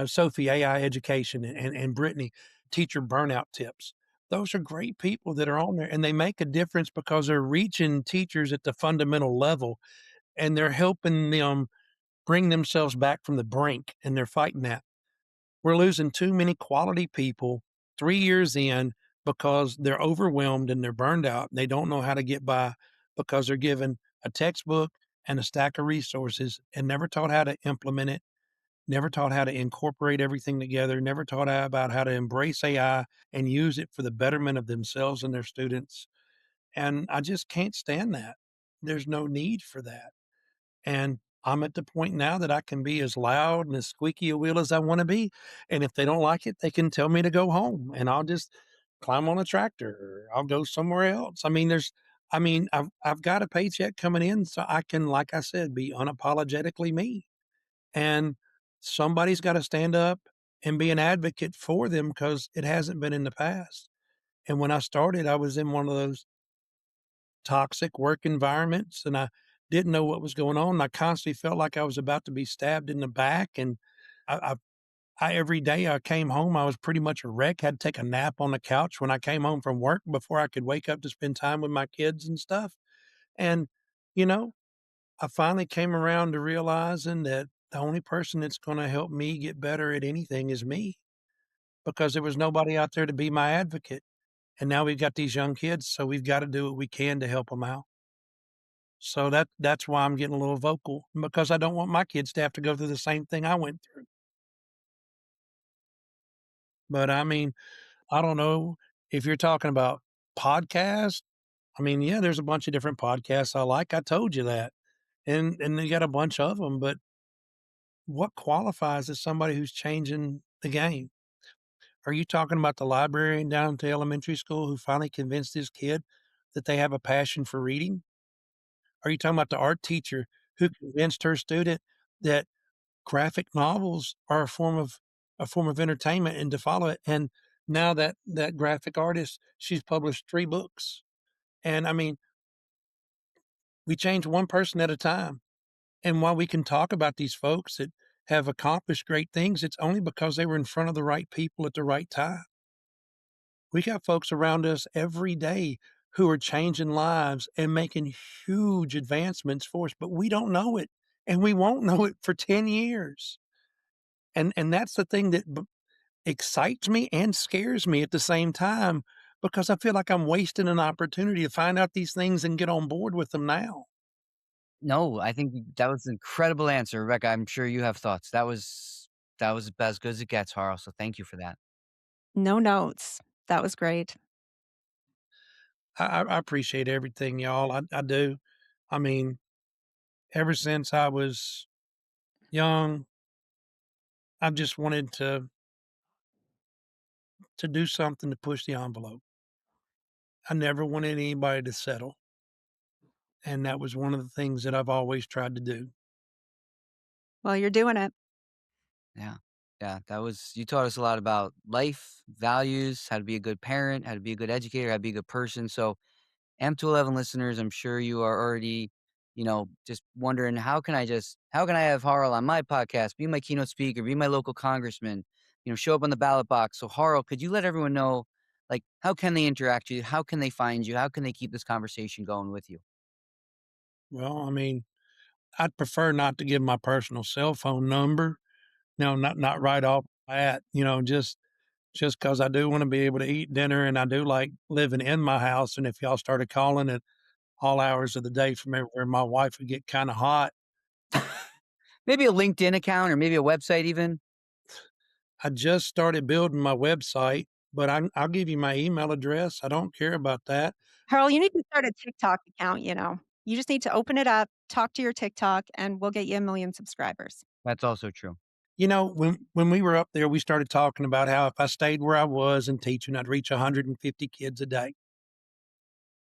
Sophie AI Education, and Brittany Teacher Burnout Tips. Those are great people that are on there, and they make a difference because they're reaching teachers at the fundamental level, and they're helping them bring themselves back from the brink, and they're fighting that. We're losing too many quality people 3 years in because they're overwhelmed and they're burned out. They don't know how to get by because they're given a textbook and a stack of resources and never taught how to implement it, never taught how to incorporate everything together, never taught about how to embrace AI and use it for the betterment of themselves and their students. And I just can't stand that. There's no need for that. And I'm at the point now that I can be as loud and as squeaky a wheel as I want to be. And if they don't like it, they can tell me to go home and I'll just climb on a tractor or I'll go somewhere else. I've got a paycheck coming in so I can, like I said, be unapologetically me. And somebody's got to stand up and be an advocate for them because it hasn't been in the past. And when I started, I was in one of those toxic work environments and I didn't know what was going on. I constantly felt like I was about to be stabbed in the back. And I, every day I came home, I was pretty much a wreck, had to take a nap on the couch when I came home from work before I could wake up to spend time with my kids and stuff. And, you know, I finally came around to realizing that the only person that's going to help me get better at anything is me because there was nobody out there to be my advocate. And now we've got these young kids, so we've got to do what we can to help them out. So that's why I'm getting a little vocal because I don't want my kids to have to go through the same thing I went through. But I don't know if you're talking about podcasts. Yeah, there's a bunch of different podcasts I like. I told you that. And they got a bunch of them, but what qualifies as somebody who's changing the game? Are you talking about the librarian down at the elementary school who finally convinced this kid that they have a passion for reading? Are you talking about the art teacher who convinced her student that graphic novels are a form of entertainment and to follow it? And now that graphic artist, she's published 3 books. And we change one person at a time. And while we can talk about these folks that have accomplished great things, it's only because they were in front of the right people at the right time. We got folks around us every day who are changing lives and making huge advancements for us, but we don't know it, and we won't know it for 10 years. And that's the thing that excites me and scares me at the same time because I feel like I'm wasting an opportunity to find out these things and get on board with them now. No, I think that was an incredible answer, Rebecca. I'm sure you have thoughts. That was about as good as it gets, Harl. So thank you for that. No notes. That was great. I appreciate everything, y'all. I do. I mean, ever since I was young, I've just wanted to do something to push the envelope. I never wanted anybody to settle, and that was one of the things that I've always tried to do. Well, you're doing it. Yeah. Yeah. You taught us a lot about life, values, how to be a good parent, how to be a good educator, how to be a good person. So, M211 listeners, I'm sure you are already, just wondering how can I have Harl on my podcast, be my keynote speaker, be my local congressman, show up on the ballot box. So, Harl, could you let everyone know, like, how can they interact with you? How can they find you? How can they keep this conversation going with you? Well, I'd prefer not to give my personal cell phone number. No, not right off the bat, just because I do wanna be able to eat dinner, and I do like living in my house, and if y'all started calling at all hours of the day from everywhere, my wife would get kinda hot. Maybe a LinkedIn account or maybe a website even. I just started building my website, but I'll give you my email address. I don't care about that. Harold, you need to start a TikTok account. You just need to open it up, talk to your TikTok, and we'll get you 1,000,000 subscribers. That's also true. When we were up there, we started talking about how if I stayed where I was and teaching, I'd reach 150 kids a day.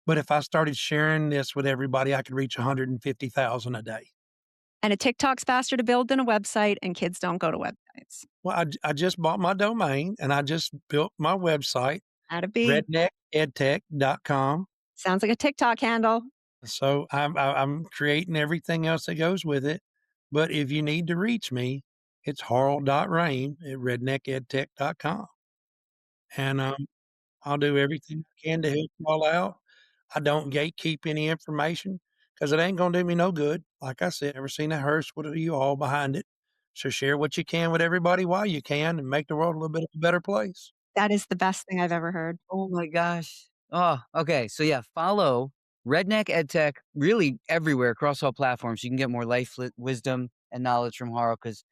But if I started sharing this with everybody, I could reach 150,000 a day. And a TikTok's faster to build than a website, and kids don't go to websites. Well, I just bought my domain and I just built my website, Atta be. redneckedtech.com. Sounds like a TikTok handle. So I'm creating everything else that goes with it. But if you need to reach me, it's harl.rain at redneckedtech.com. And I'll do everything I can to help you all out. I don't gatekeep any information because it ain't going to do me no good. Like I said, never seen a hearse with you all behind it. So share what you can with everybody while you can and make the world a little bit of a better place. That is the best thing I've ever heard. Oh my gosh. Oh, okay. So yeah, follow Redneck EdTech really everywhere across all platforms. You can get more life wisdom and knowledge from Harl because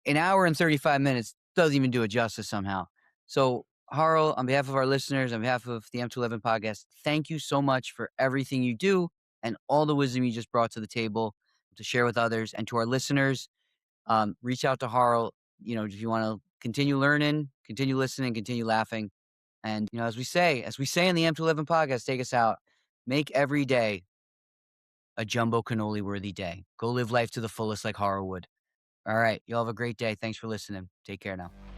an hour and 35 minutes doesn't even do it justice somehow. So, Harl, on behalf of our listeners, on behalf of the M211 podcast, thank you so much for everything you do and all the wisdom you just brought to the table to share with others. And to our listeners, reach out to Harl, if you want to continue learning, continue listening, continue laughing. And, as we say in the M211 podcast, take us out. Make every day a jumbo cannoli worthy day. Go live life to the fullest like Harl would. All right. You all have a great day. Thanks for listening. Take care now.